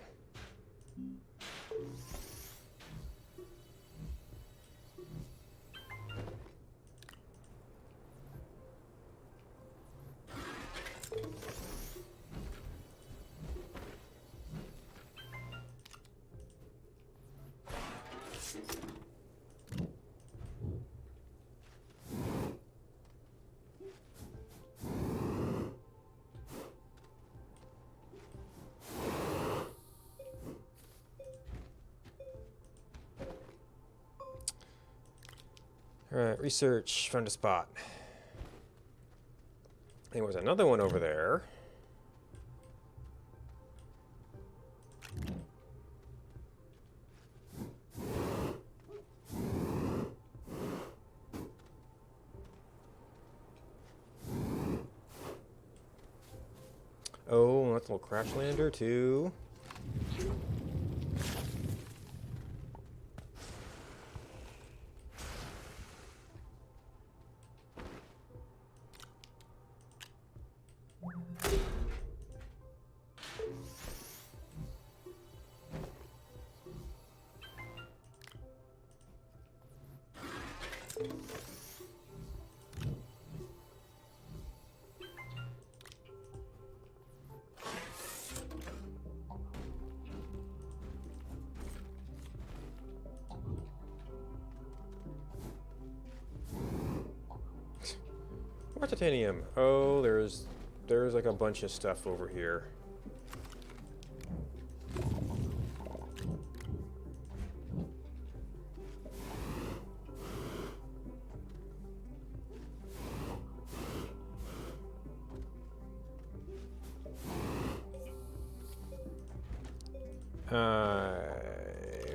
Alright, research, found a spot. There was another one over there. Oh, that's a little crash lander too. More titanium. Oh, there's like a bunch of stuff over here.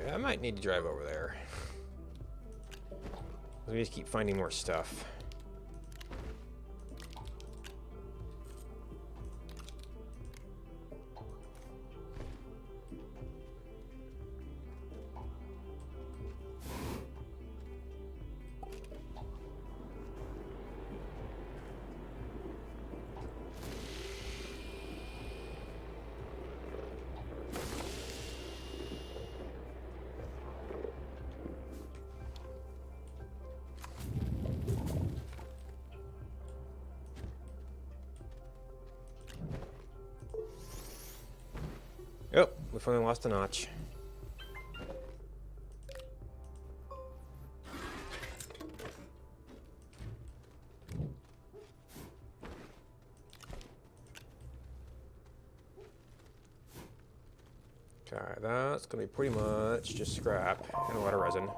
I might need to drive over there. We just keep finding more stuff. Oh, we finally lost a notch. Okay, that's gonna be pretty much just scrap and a lot of resin.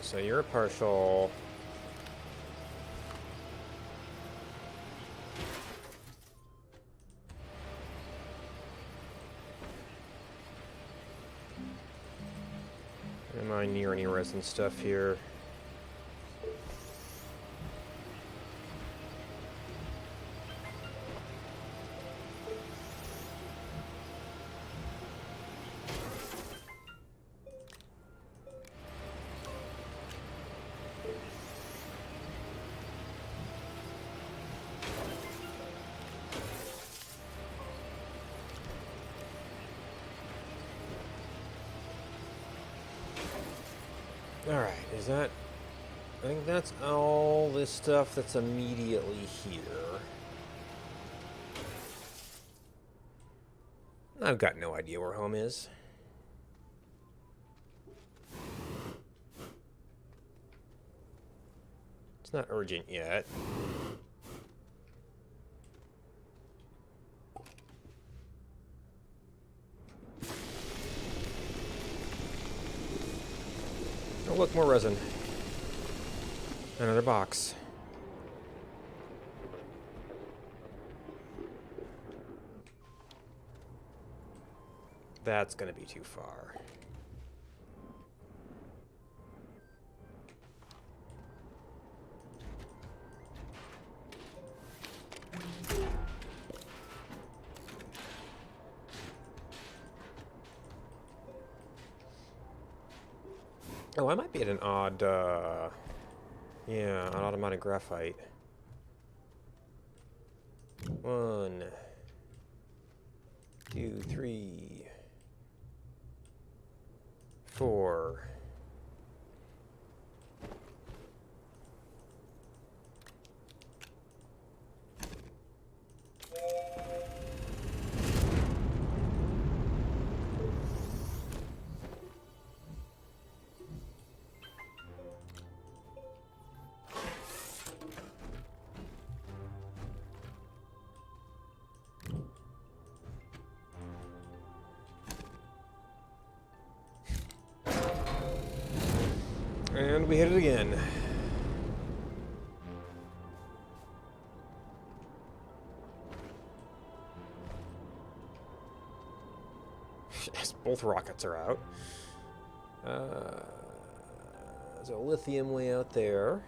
So you're a partial. Am I near any resin stuff here? Alright, is that... I think that's all this stuff that's immediately here. I've got no idea where home is. It's not urgent yet. Oh, look, more resin. Another box. That's going to be too far. Oh, I might be at an odd, yeah, an automatic graphite. 1, 2, 3, 4. And we hit it again. Yes, both rockets are out. There's a lithium way out there.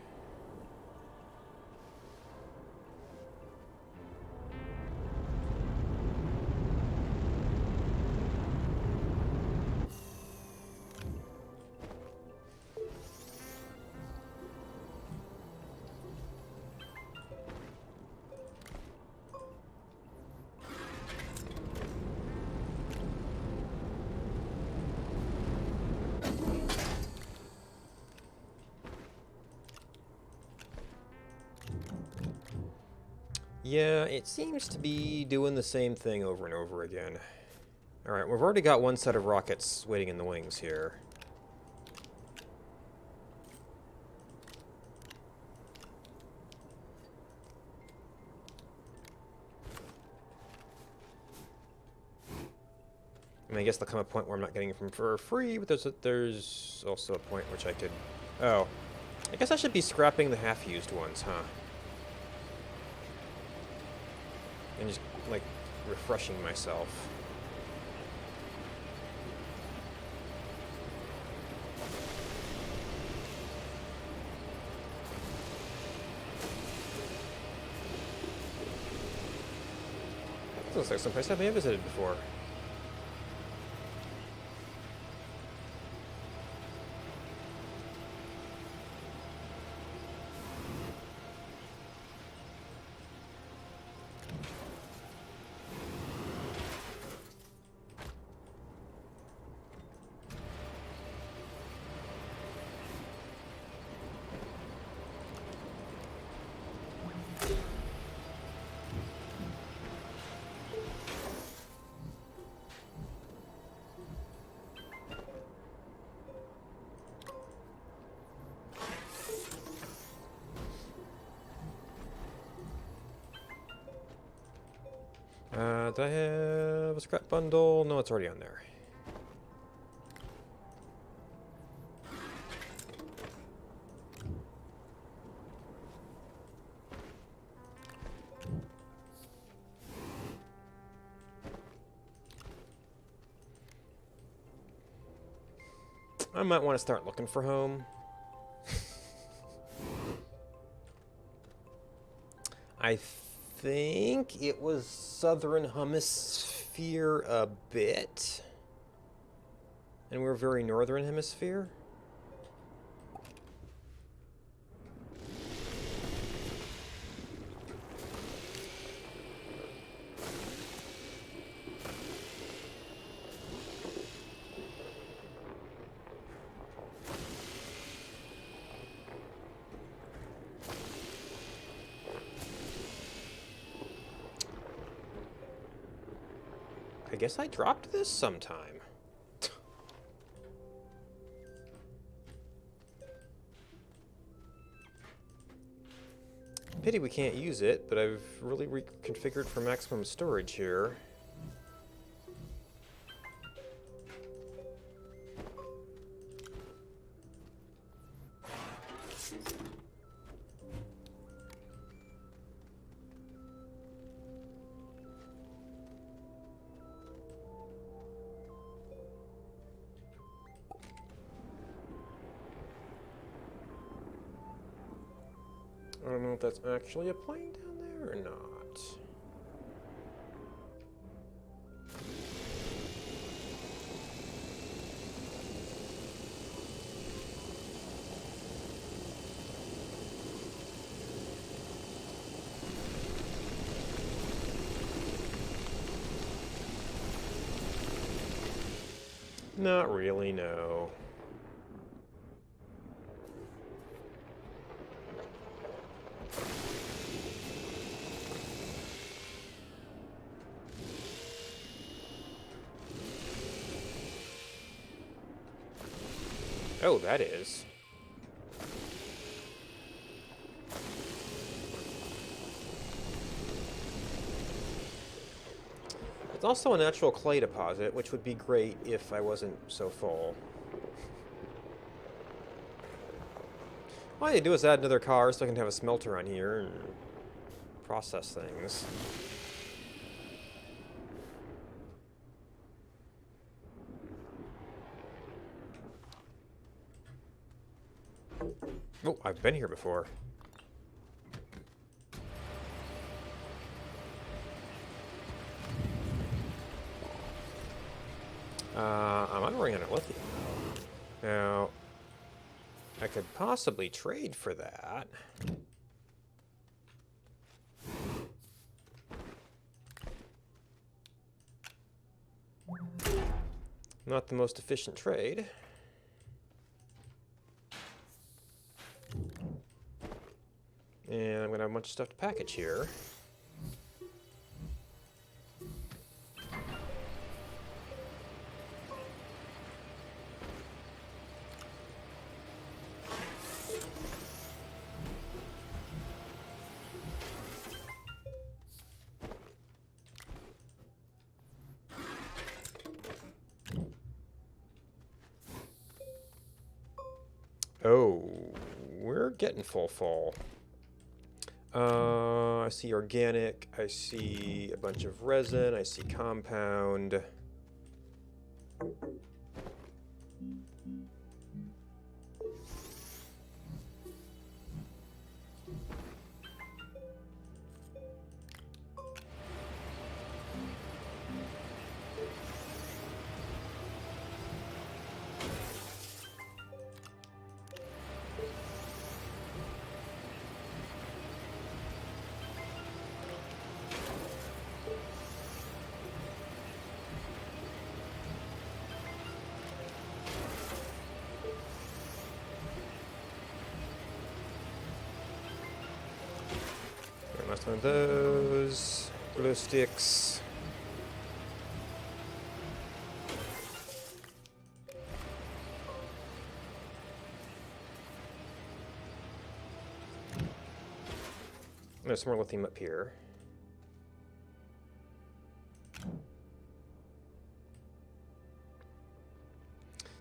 Yeah, it seems to be doing the same thing over and over again. Alright, we've already got one set of rockets waiting in the wings here. I mean, I guess there'll come a point where I'm not getting them for free, but there's also a point which I could... Oh. I guess I should be scrapping the half-used ones, huh? And just, like, refreshing myself. This looks like someplace I may have visited before. Do I have a scrap bundle? No, it's already on there. I might want to start looking for home. I think it was Southern Hemisphere a bit. And we're very Northern Hemisphere. I guess I dropped this sometime. Pity we can't use it, but I've really reconfigured for maximum storage here. I don't know if that's actually a plane down there or not. Not really, no. Oh, that is. It's also a natural clay deposit, which would be great if I wasn't so full. All I need to do is add another car so I can have a smelter on here and process things. Oh, I've been here before. I'm running out of lithium. Now, I could possibly trade for that. Not the most efficient trade. And I'm going to have a bunch of stuff to package here. Oh, we're getting full. I see organic, I see a bunch of resin, I see compound. Last one of those. Glue sticks. There's some more lithium up here.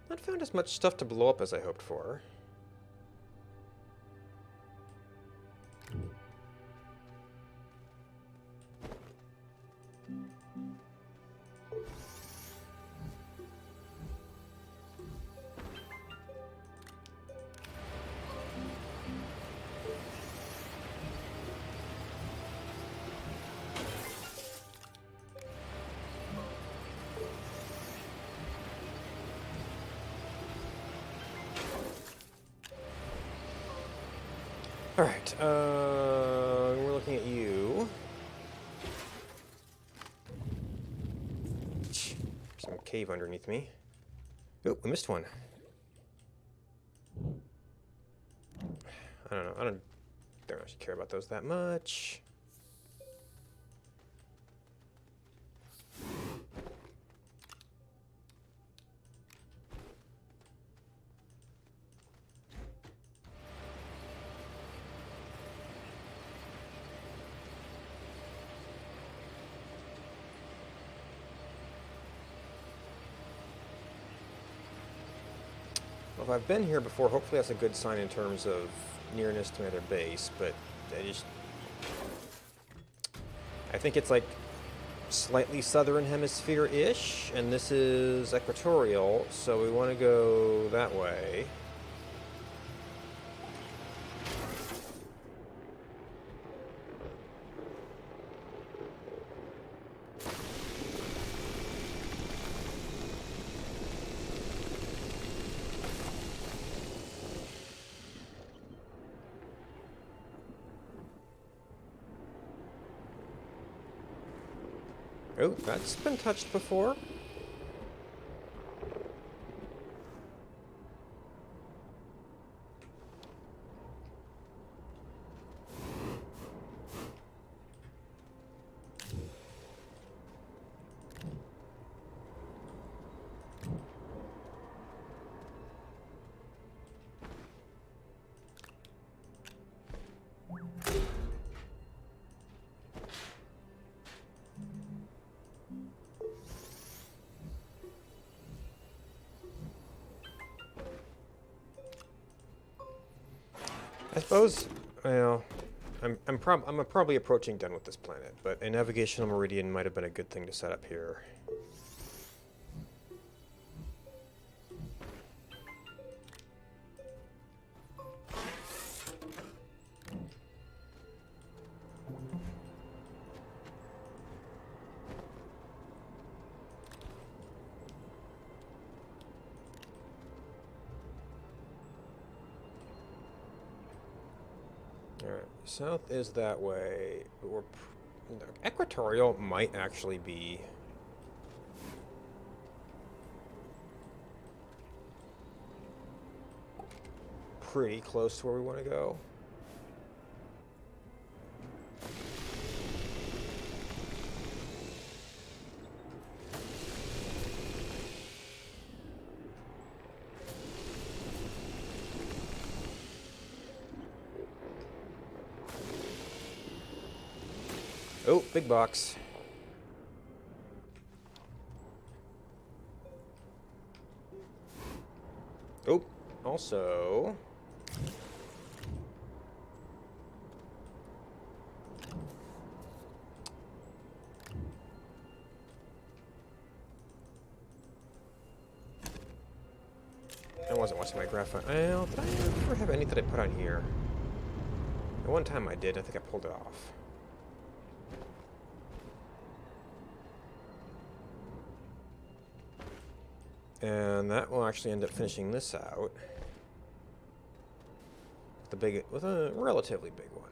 Not found as much stuff to blow up as I hoped for. Alright, we're looking at you. Some cave underneath me. Oh, we missed one. I don't actually care about those that much. Well, if I've been here before, hopefully that's a good sign in terms of nearness to my other base, but I think it's like slightly southern hemisphere-ish, and this is equatorial, so we want to go that way. Oh, that's been touched before. I suppose, well, I'm probably approaching done with this planet, but a navigational meridian might have been a good thing to set up here. Alright, south is that way, but Equatorial might actually be pretty close to where we want to go. Oh, big box. Oh, also... I wasn't watching my graphite. Well, did I ever have any that I put on here? At one time I did. I think I pulled it off. And that will actually end up finishing this out. With a relatively big one.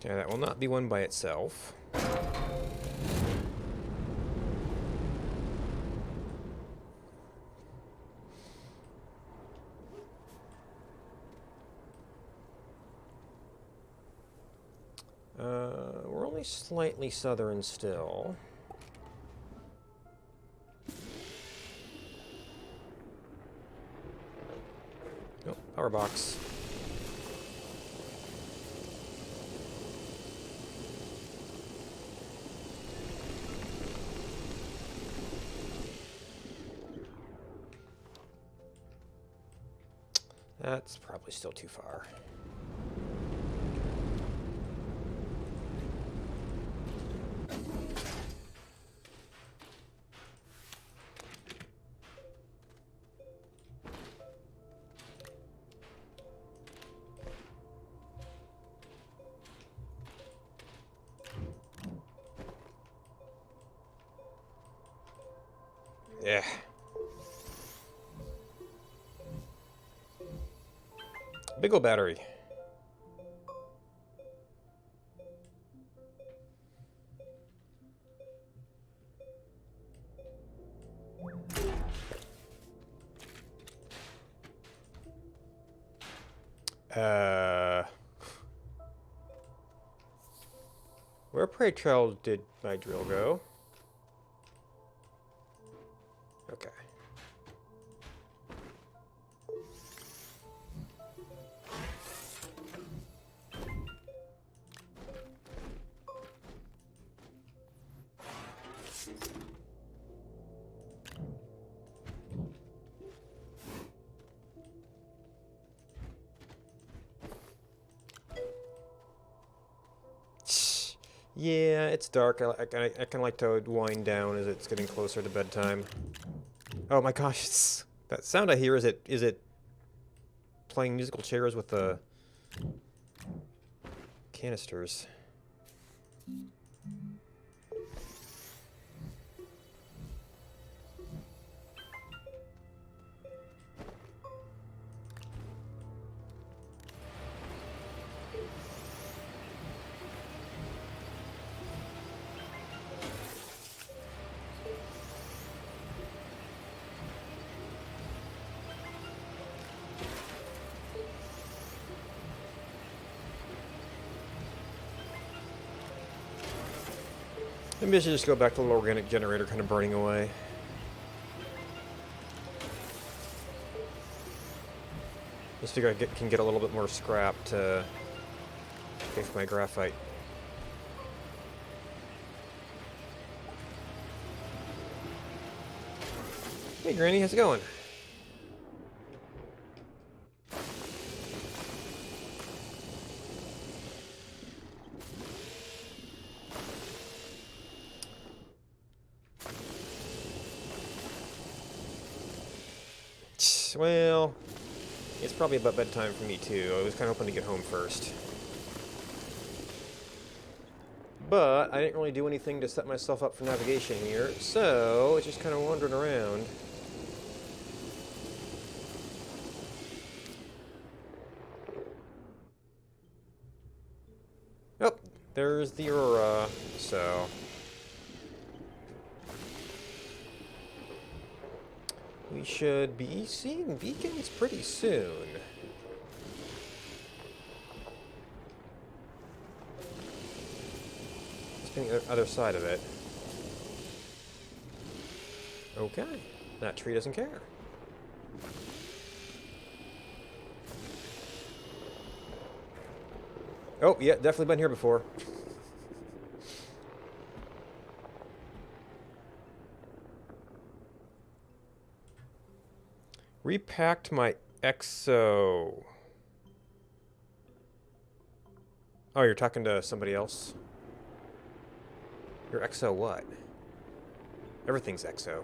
Yeah, that will not be one by itself. We're only slightly southern still. Oh, power box. That's probably still too far. Yeah. Big ol' battery. Where, pray tell, did my drill go? Okay. Yeah, it's dark. I kind of like to wind down as it's getting closer to bedtime. Oh my gosh, that sound I hear, is it playing musical chairs with the canisters? Maybe I should just go back to the little organic generator kind of burning away. Just figure can get a little bit more scrap to pay for my graphite. Hey Granny, how's it going? Well, it's probably about bedtime for me too. I was kind of hoping to get home first. But I didn't really do anything to set myself up for navigation here, so it's just kind of wandering around. Oh, there's the Aurora, so... we should be seeing beacons pretty soon. Just being the other side of it. Okay, that tree doesn't care. Oh, yeah, definitely been here before. Repacked my exo. Oh, you're talking to somebody else? Your exo what? Everything's exo.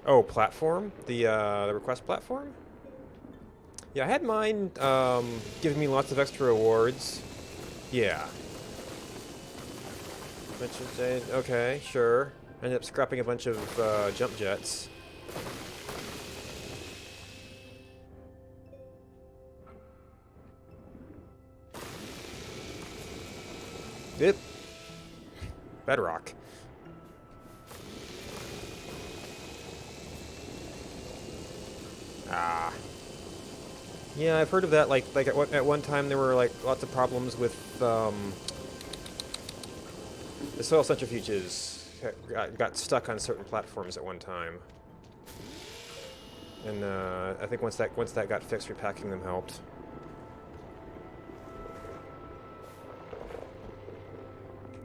Oh, platform? The request platform? Yeah, I had mine giving me lots of extra rewards. Yeah. Okay, sure. Ended up scrapping a bunch of jump jets. Yep. Bedrock. Ah. Yeah, I've heard of that. Like at one time there were like lots of problems with the soil centrifuges. Got stuck on certain platforms at one time, and I think once that got fixed, repacking them helped.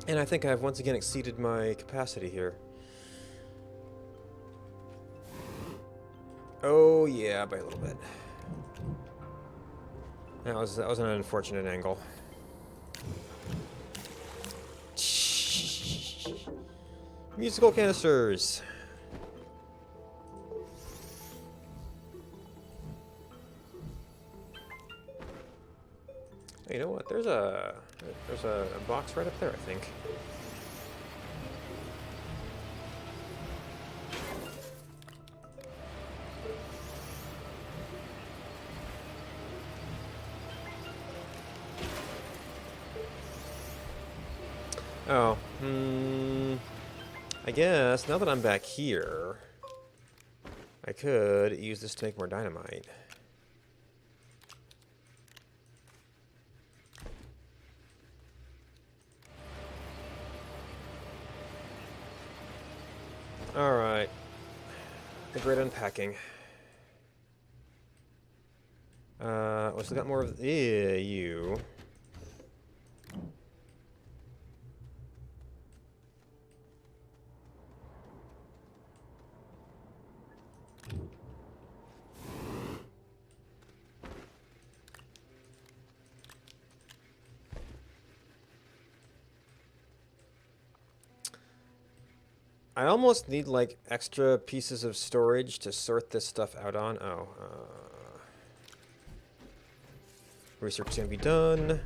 And I think I've once again exceeded my capacity here. Oh yeah, by a little bit. That was an unfortunate angle. Musical canisters. Hey, you know what? There's a box right up there, I think. Oh, I guess now that I'm back here, I could use this to make more dynamite. Alright. The great unpacking. We still got more of you. I almost need like extra pieces of storage to sort this stuff out on. Oh, research's gonna be done.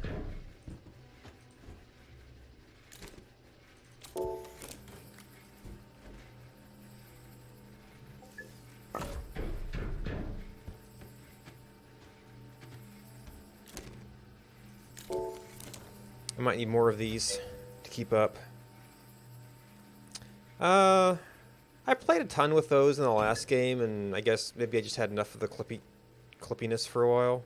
I might need more of these to keep up. I played a ton with those in the last game, and I guess maybe I just had enough of the clippiness for a while.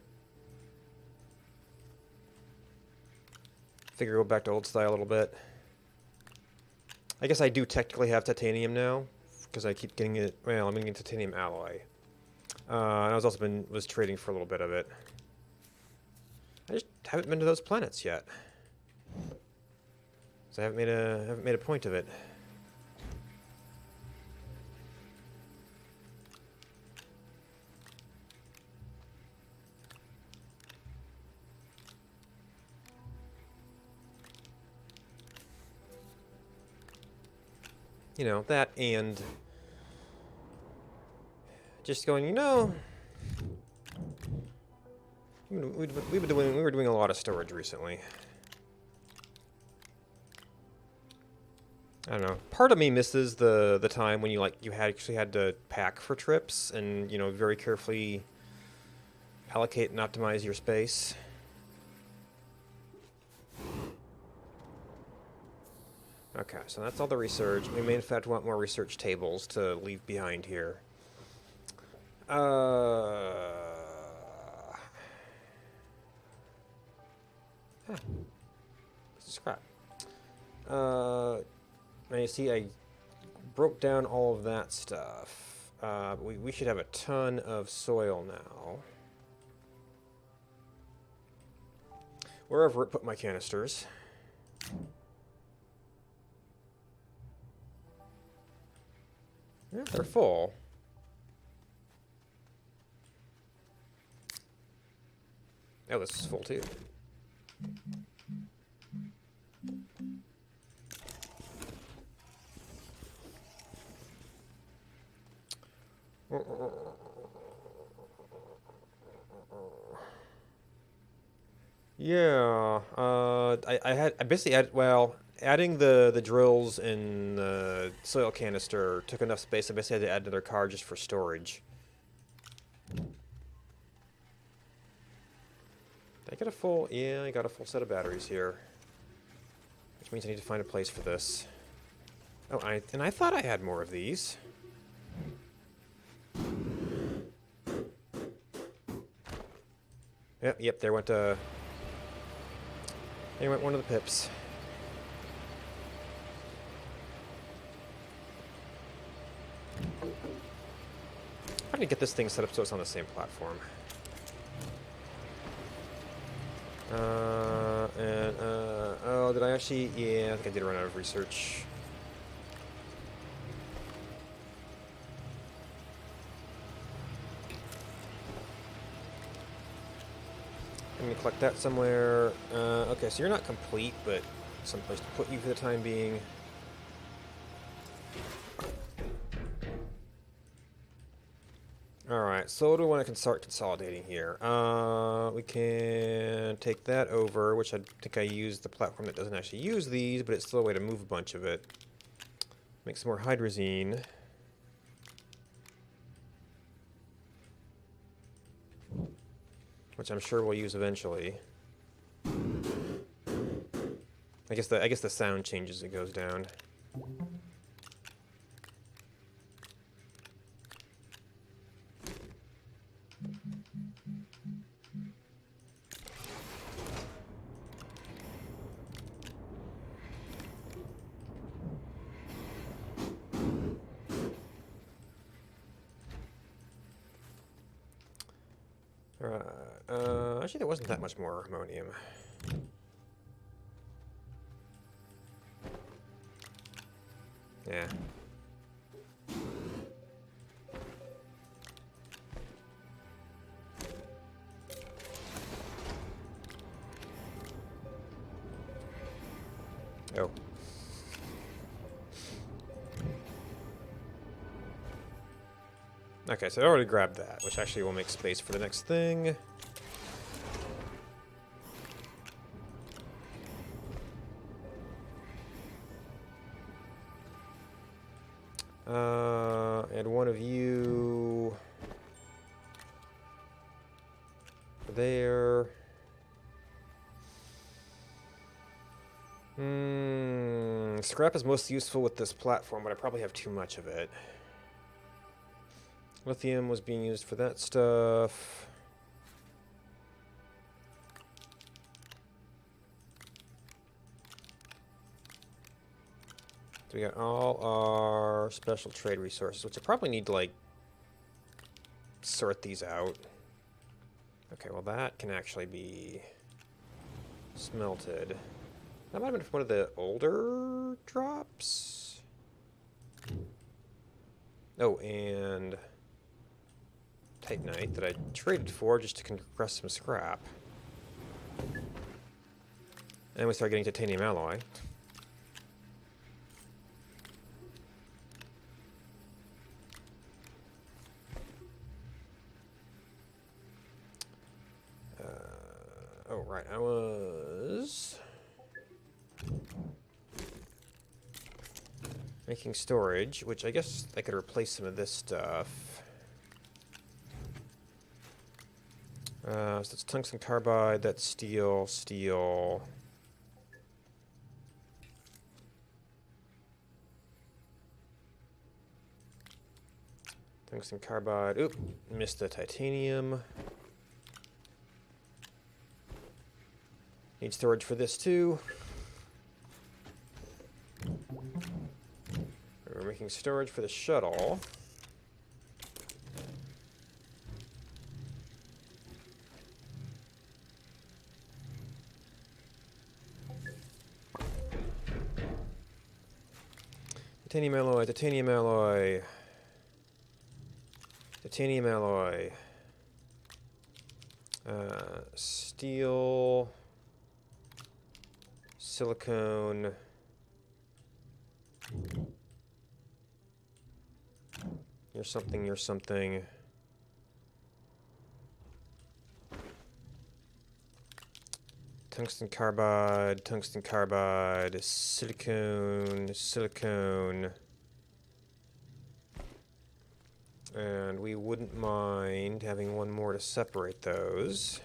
Figure go back to old style a little bit. I guess I do technically have titanium now, because I keep getting it. Well, I'm getting titanium alloy. And I was trading for a little bit of it. I just haven't been to those planets yet, so I haven't made a point of it. You know, that and just going, you know, we were doing a lot of storage recently. I don't know. Part of me misses the time when you actually had to pack for trips and, you know, very carefully allocate and optimize your space. Okay, so that's all the research. We may in fact want more research tables to leave behind here. Scrap. Now you see I broke down all of that stuff. We should have a ton of soil now. Wherever it put my canisters. Yeah, they're full. Oh, this is full too. Yeah, I basically adding the drills in the soil canister took enough space. I basically had to add another car just for storage. Did I get a full? Yeah, I got a full set of batteries here, which means I need to find a place for this. Oh, I thought I had more of these. Yep, there went one of the pips. I'm gonna get this thing set up so it's on the same platform. Oh, did I actually? Yeah, I think I did run out of research. I'm gonna collect that somewhere. Okay, so you're not complete, but someplace to put you for the time being. Alright, so what do we want to start consolidating here? We can take that over, which I think I used the platform that doesn't actually use these, but it's still a way to move a bunch of it. Make some more hydrazine. Which I'm sure we'll use eventually. I guess the sound changes as it goes down. Actually, there wasn't that much more ammonium. Yeah. Oh. Okay, so I already grabbed that, which actually will make space for the next thing. And one of you there. Scrap is most useful with this platform, but I probably have too much of it. Lithium was being used for that stuff. So we got all our special trade resources, which I probably need to, like, sort these out. Okay, well that can actually be smelted. That might have been one of the older drops. Oh, and Titanite that I traded for just to compress some scrap. And we start getting titanium alloy. Oh, right, I was making storage, which I guess I could replace some of this stuff. So it's tungsten carbide, that's steel, steel. Tungsten carbide. Oop, missed the titanium. Need storage for this too. We're making storage for the shuttle. Titanium alloy, titanium alloy. Titanium alloy. Steel. Silicone. You're something, you're something. Tungsten carbide, silicone, silicone. And we wouldn't mind having one more to separate those.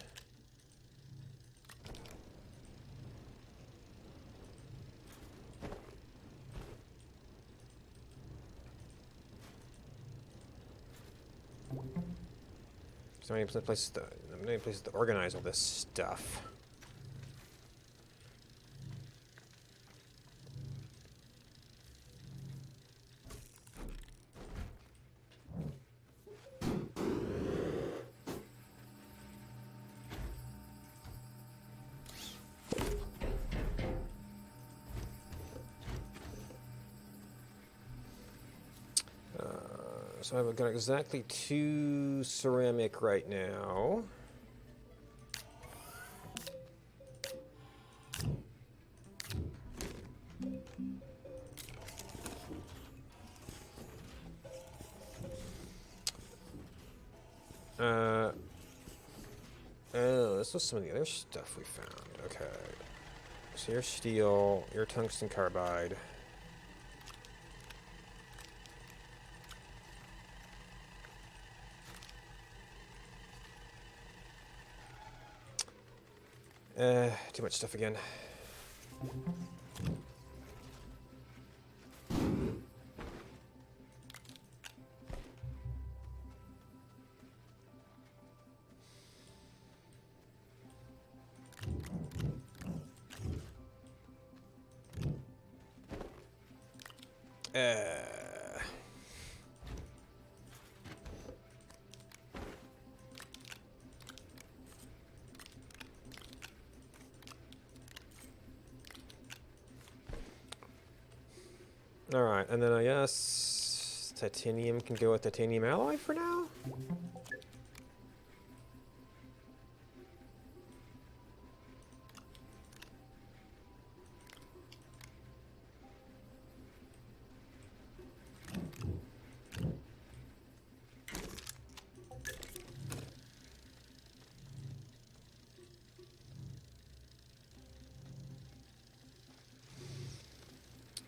So many places to organize all this stuff. So I've got exactly 2 ceramic right now. Oh, this was some of the other stuff we found. Okay. So you're steel, you're tungsten carbide. Too much stuff again. Alright, and then I guess titanium can go with titanium alloy for now?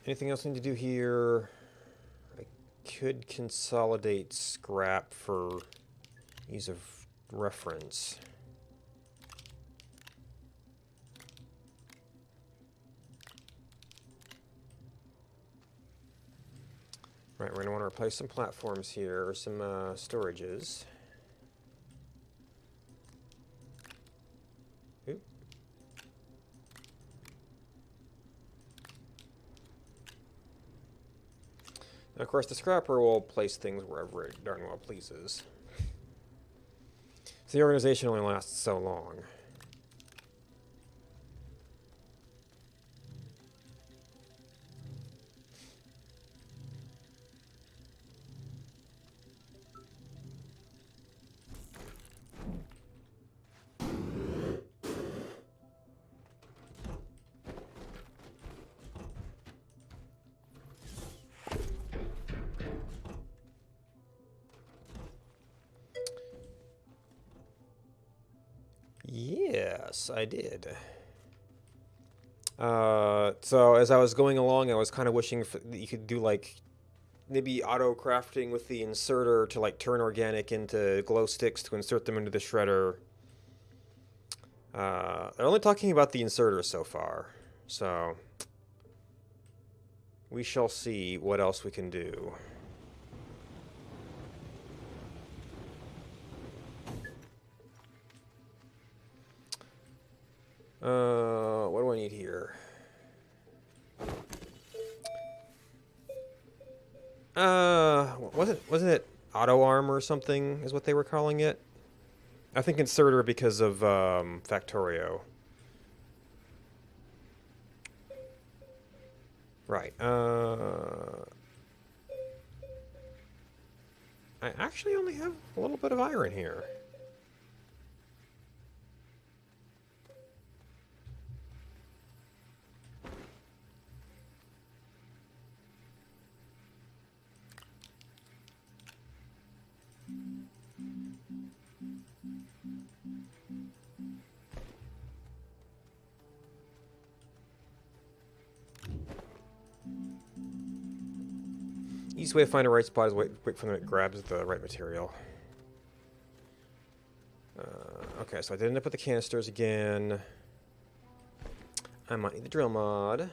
Anything else I need to do here? I could consolidate scrap for ease of reference. Right, we're going to want to replace some platforms here, or some storages. Oop. Now, of course, the scrapper will place things wherever it darn well pleases. So the organization only lasts so long. Yes, I did. So as I was going along, I was kind of wishing that you could do like maybe auto crafting with the inserter to like turn organic into glow sticks to insert them into the shredder. They're only talking about the inserter so far, so we shall see what else we can do. What do I need here? Wasn't it auto arm or something is what they were calling it? I think inserter because of Factorio. Right. I actually only have a little bit of iron here. Easiest way to find a right spot is wait for them it grabs the right material. Okay, so I did end up with the canisters again. I might need the drill mod.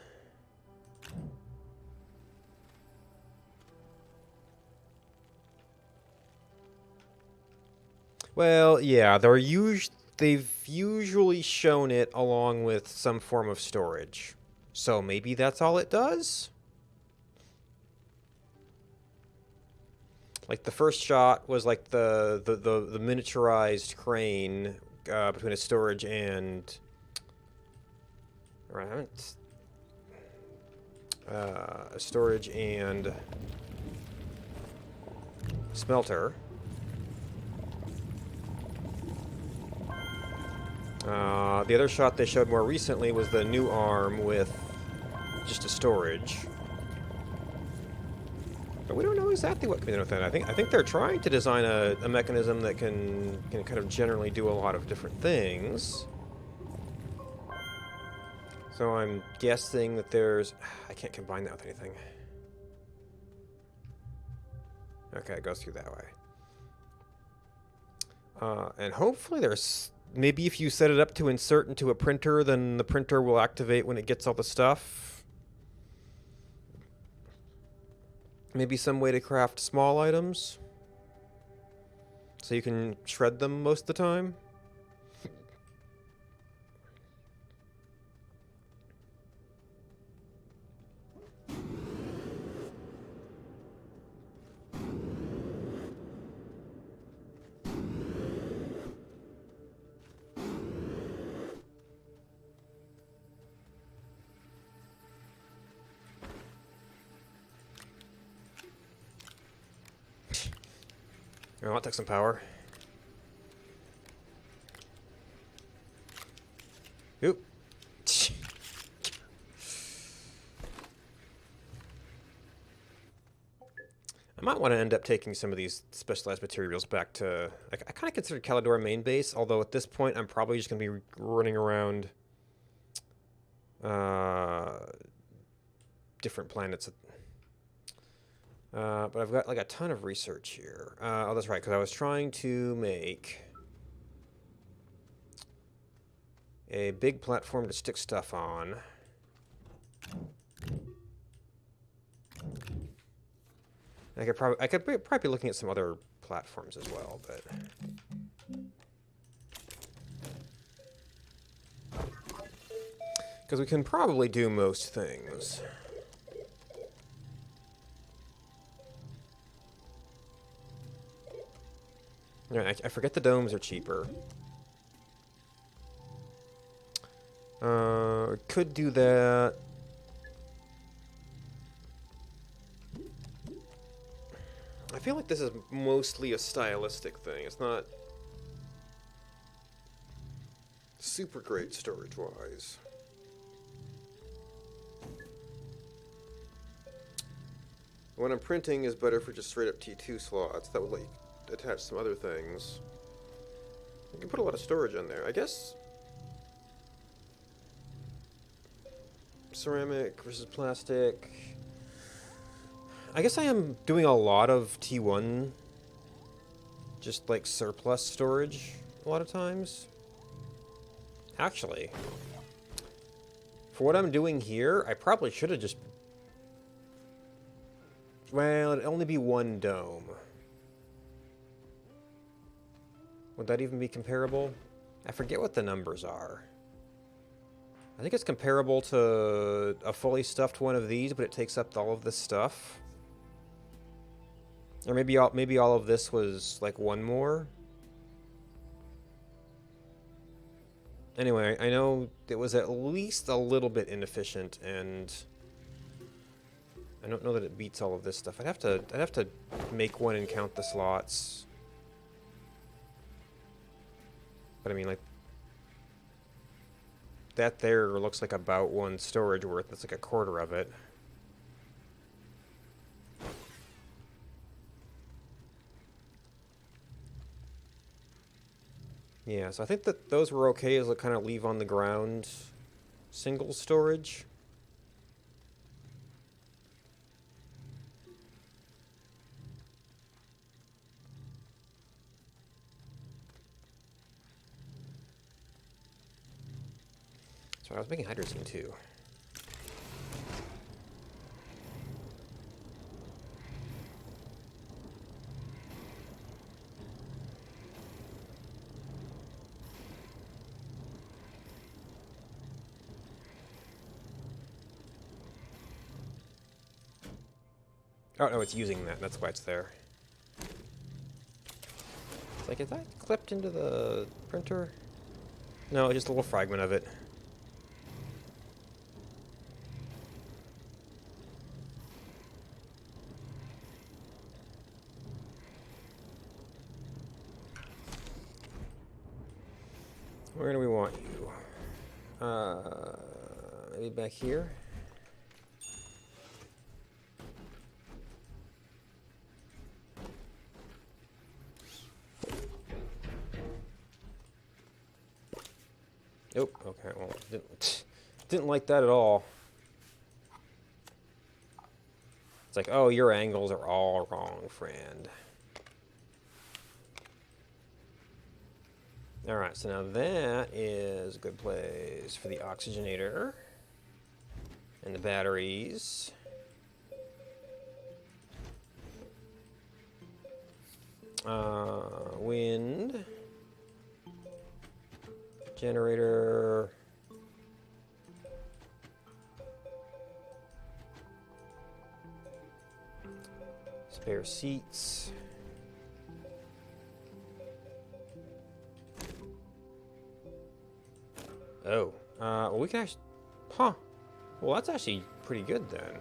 Well, yeah, they've usually shown it along with some form of storage. So maybe that's all it does? Like the first shot was like the miniaturized crane between a storage and a storage and smelter. The other shot they showed more recently was the new arm with just a storage. But we don't know exactly what can be done with that. I think they're trying to design a mechanism that can kind of generally do a lot of different things. So I'm guessing that there's... I can't combine that with anything. Okay, it goes through that way. And hopefully there's... Maybe if you set it up to insert into a printer, then the printer will activate when it gets all the stuff. Maybe some way to craft small items, so you can shred them most of the time. Oh, that took some power. Oop. I might want to end up taking some of these specialized materials back to... I kind of consider Calidor main base, although at this point I'm probably just going to be running around different planets. But I've got like a ton of research here. Oh, that's right, because I was trying to make a big platform to stick stuff on. I could probably be looking at some other platforms as well, but because we can probably do most things. I forget the domes are cheaper. Could do that. I feel like this is mostly a stylistic thing. It's not super great storage-wise. When I'm printing is better for just straight-up T2 slots. That would let you attach some other things. You can put a lot of storage in there. I guess ceramic versus plastic. I guess I am doing a lot of T1, just like surplus storage a lot of times. Actually, for what I'm doing here, I probably should have just... Well, it'd only be one dome. Would that even be comparable? I forget what the numbers are. I think it's comparable to a fully stuffed one of these, but it takes up all of this stuff. Or maybe all of this was like one more. Anyway, I know it was at least a little bit inefficient, and I don't know that it beats all of this stuff. I'd have to make one and count the slots. But I mean, like, that there looks like about one storage worth. That's like a quarter of it. Yeah, so I think that those were okay as a kind of leave on the ground single storage. So I was making hydrazine too. Oh, no, it's using that. That's why it's there. It's like, is that clipped into the printer? No, just a little fragment of it. Where do we want you? Maybe back here? Nope. Okay. Well, didn't like that at all. It's like, oh, your angles are all wrong, friend. All right. So now that is a good place for the oxygenator and the batteries. Wind. Generator. Spare seats. Oh. Well, we can actually... Huh. Well, that's actually pretty good then.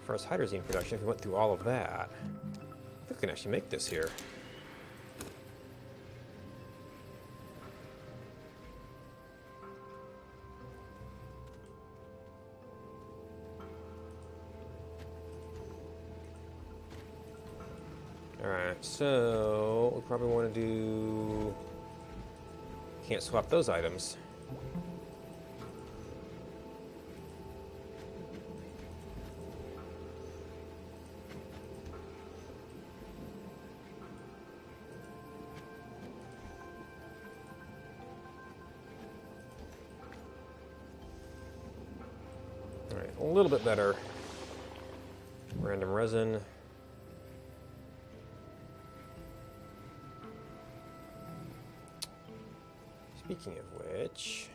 For us hydrazine production, if we went through all of that. I think we can actually make this here. Alright, so we probably want to do... Can't swap those items. Alright, a little bit better. Random resin. Speaking of which...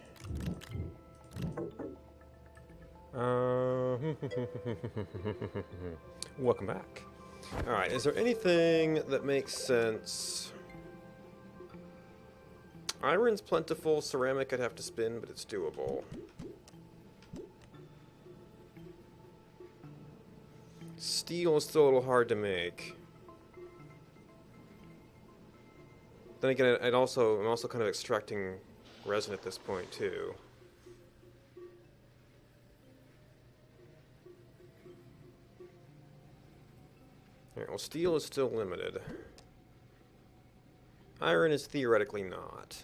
welcome back. Alright, is there anything that makes sense? Iron's plentiful, ceramic I'd have to spin, but it's doable. Steel is still a little hard to make. Then again, I'm also kind of extracting resin at this point too. Alright, well, steel is still limited. Iron is theoretically not.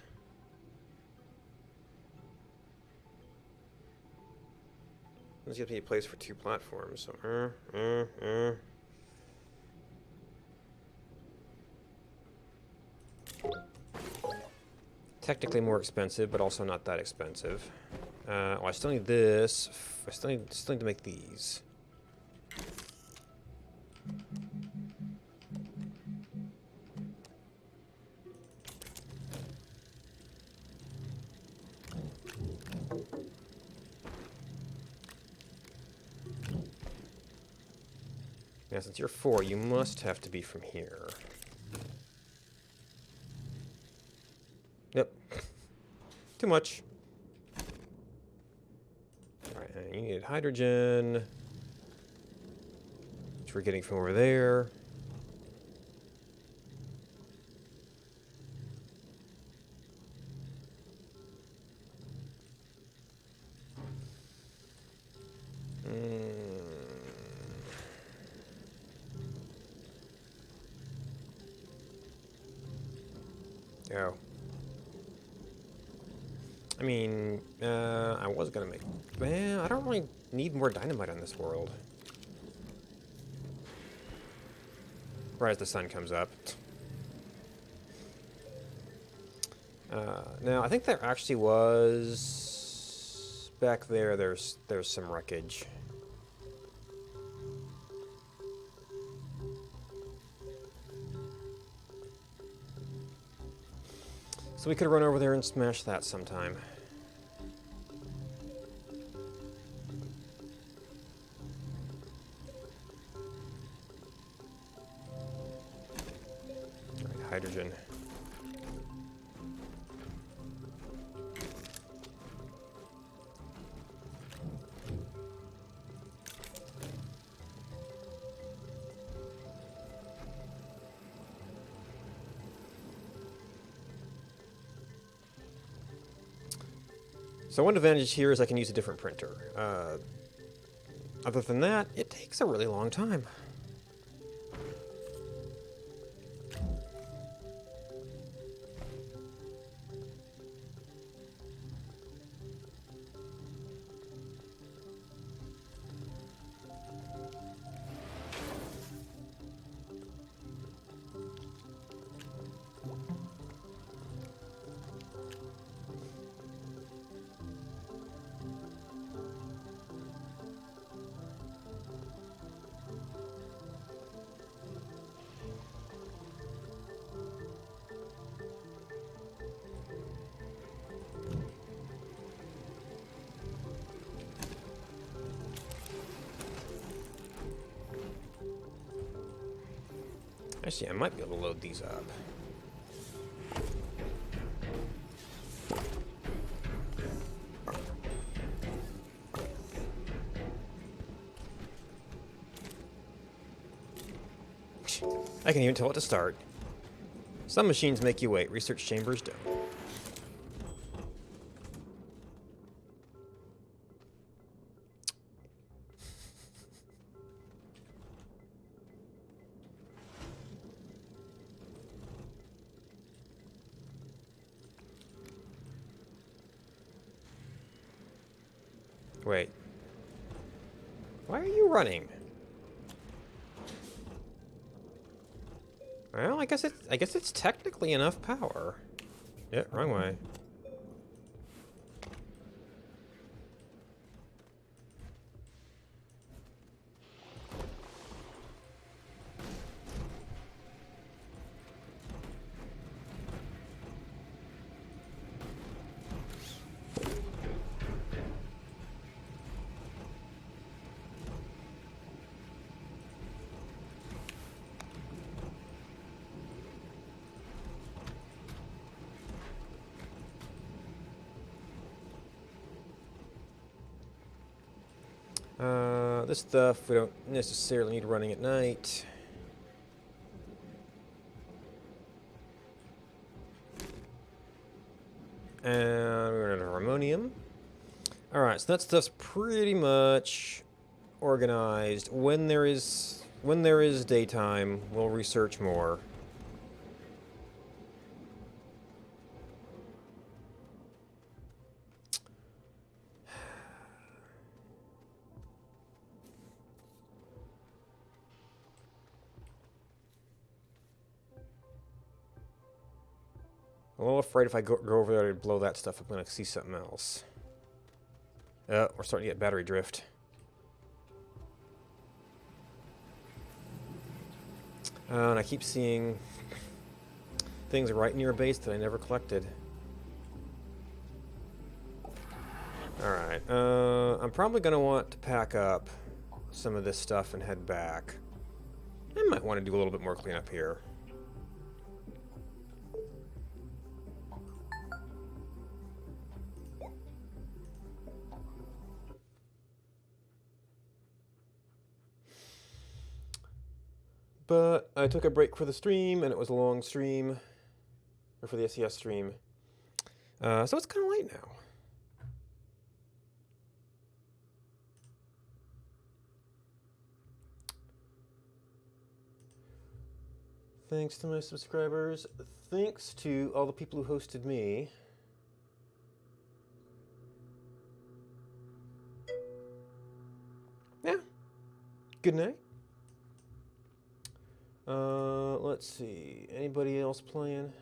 This gives me a place for 2 platforms, so Technically more expensive, but also not that expensive. Well, I still need this. I still need to make these. Now, since you're 4, you must have to be from here. Yep. Too much. Alright, you need hydrogen, which we're getting from over there. Oh. I mean, I was gonna make... Man, I don't really need more dynamite on this world. Right as the sun comes up. Now, I think there actually was... Back there, there's some wreckage. So we could run over there and smash that sometime. Alright, hydrogen. So one advantage here is I can use a different printer. Other than that, it takes a really long time. Actually, I might be able to load these up. I can even tell it to start. Some machines make you wait. Research chambers don't. Wait. Why are you running? Well, I guess it's technically enough power. Yeah, wrong way. This stuff we don't necessarily need running at night. And we're going to harmonium. Alright, so that stuff's pretty much organized. When there is daytime, we'll research more. I'm a little afraid if I go over there to blow that stuff, I'm going to see something else. We're starting to get battery drift. And I keep seeing things right near a base that I never collected. Alright, I'm probably going to want to pack up some of this stuff and head back. I might want to do a little bit more cleanup here. But I took a break for the stream, and it was a long stream, or for the SES stream. So it's kind of late now. Thanks to my subscribers. Thanks to all the people who hosted me. Yeah. Good night. Let's see. Anybody else playing?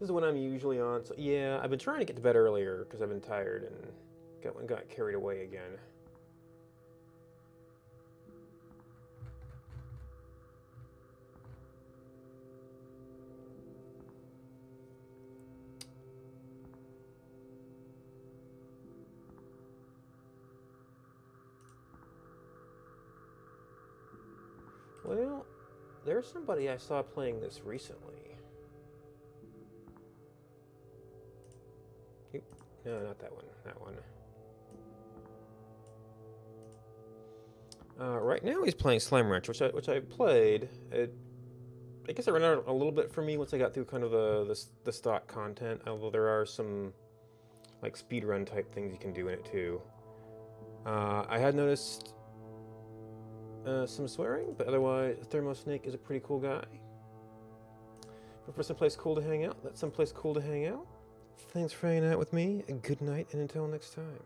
This is when I'm usually on. So yeah, I've been trying to get to bed earlier because I've been tired and got carried away again. Well, there's somebody I saw playing this recently. Oop, no, not that one. That one. Right now he's playing Slime Ranch, which I played. I guess it ran out a little bit for me once I got through kind of the stock content. Although there are some like speedrun type things you can do in it too. I had noticed some swearing, but otherwise, Thermosnake is a pretty cool guy. But for someplace cool to hang out, that's someplace cool to hang out. Thanks for hanging out with me. Good night, and until next time.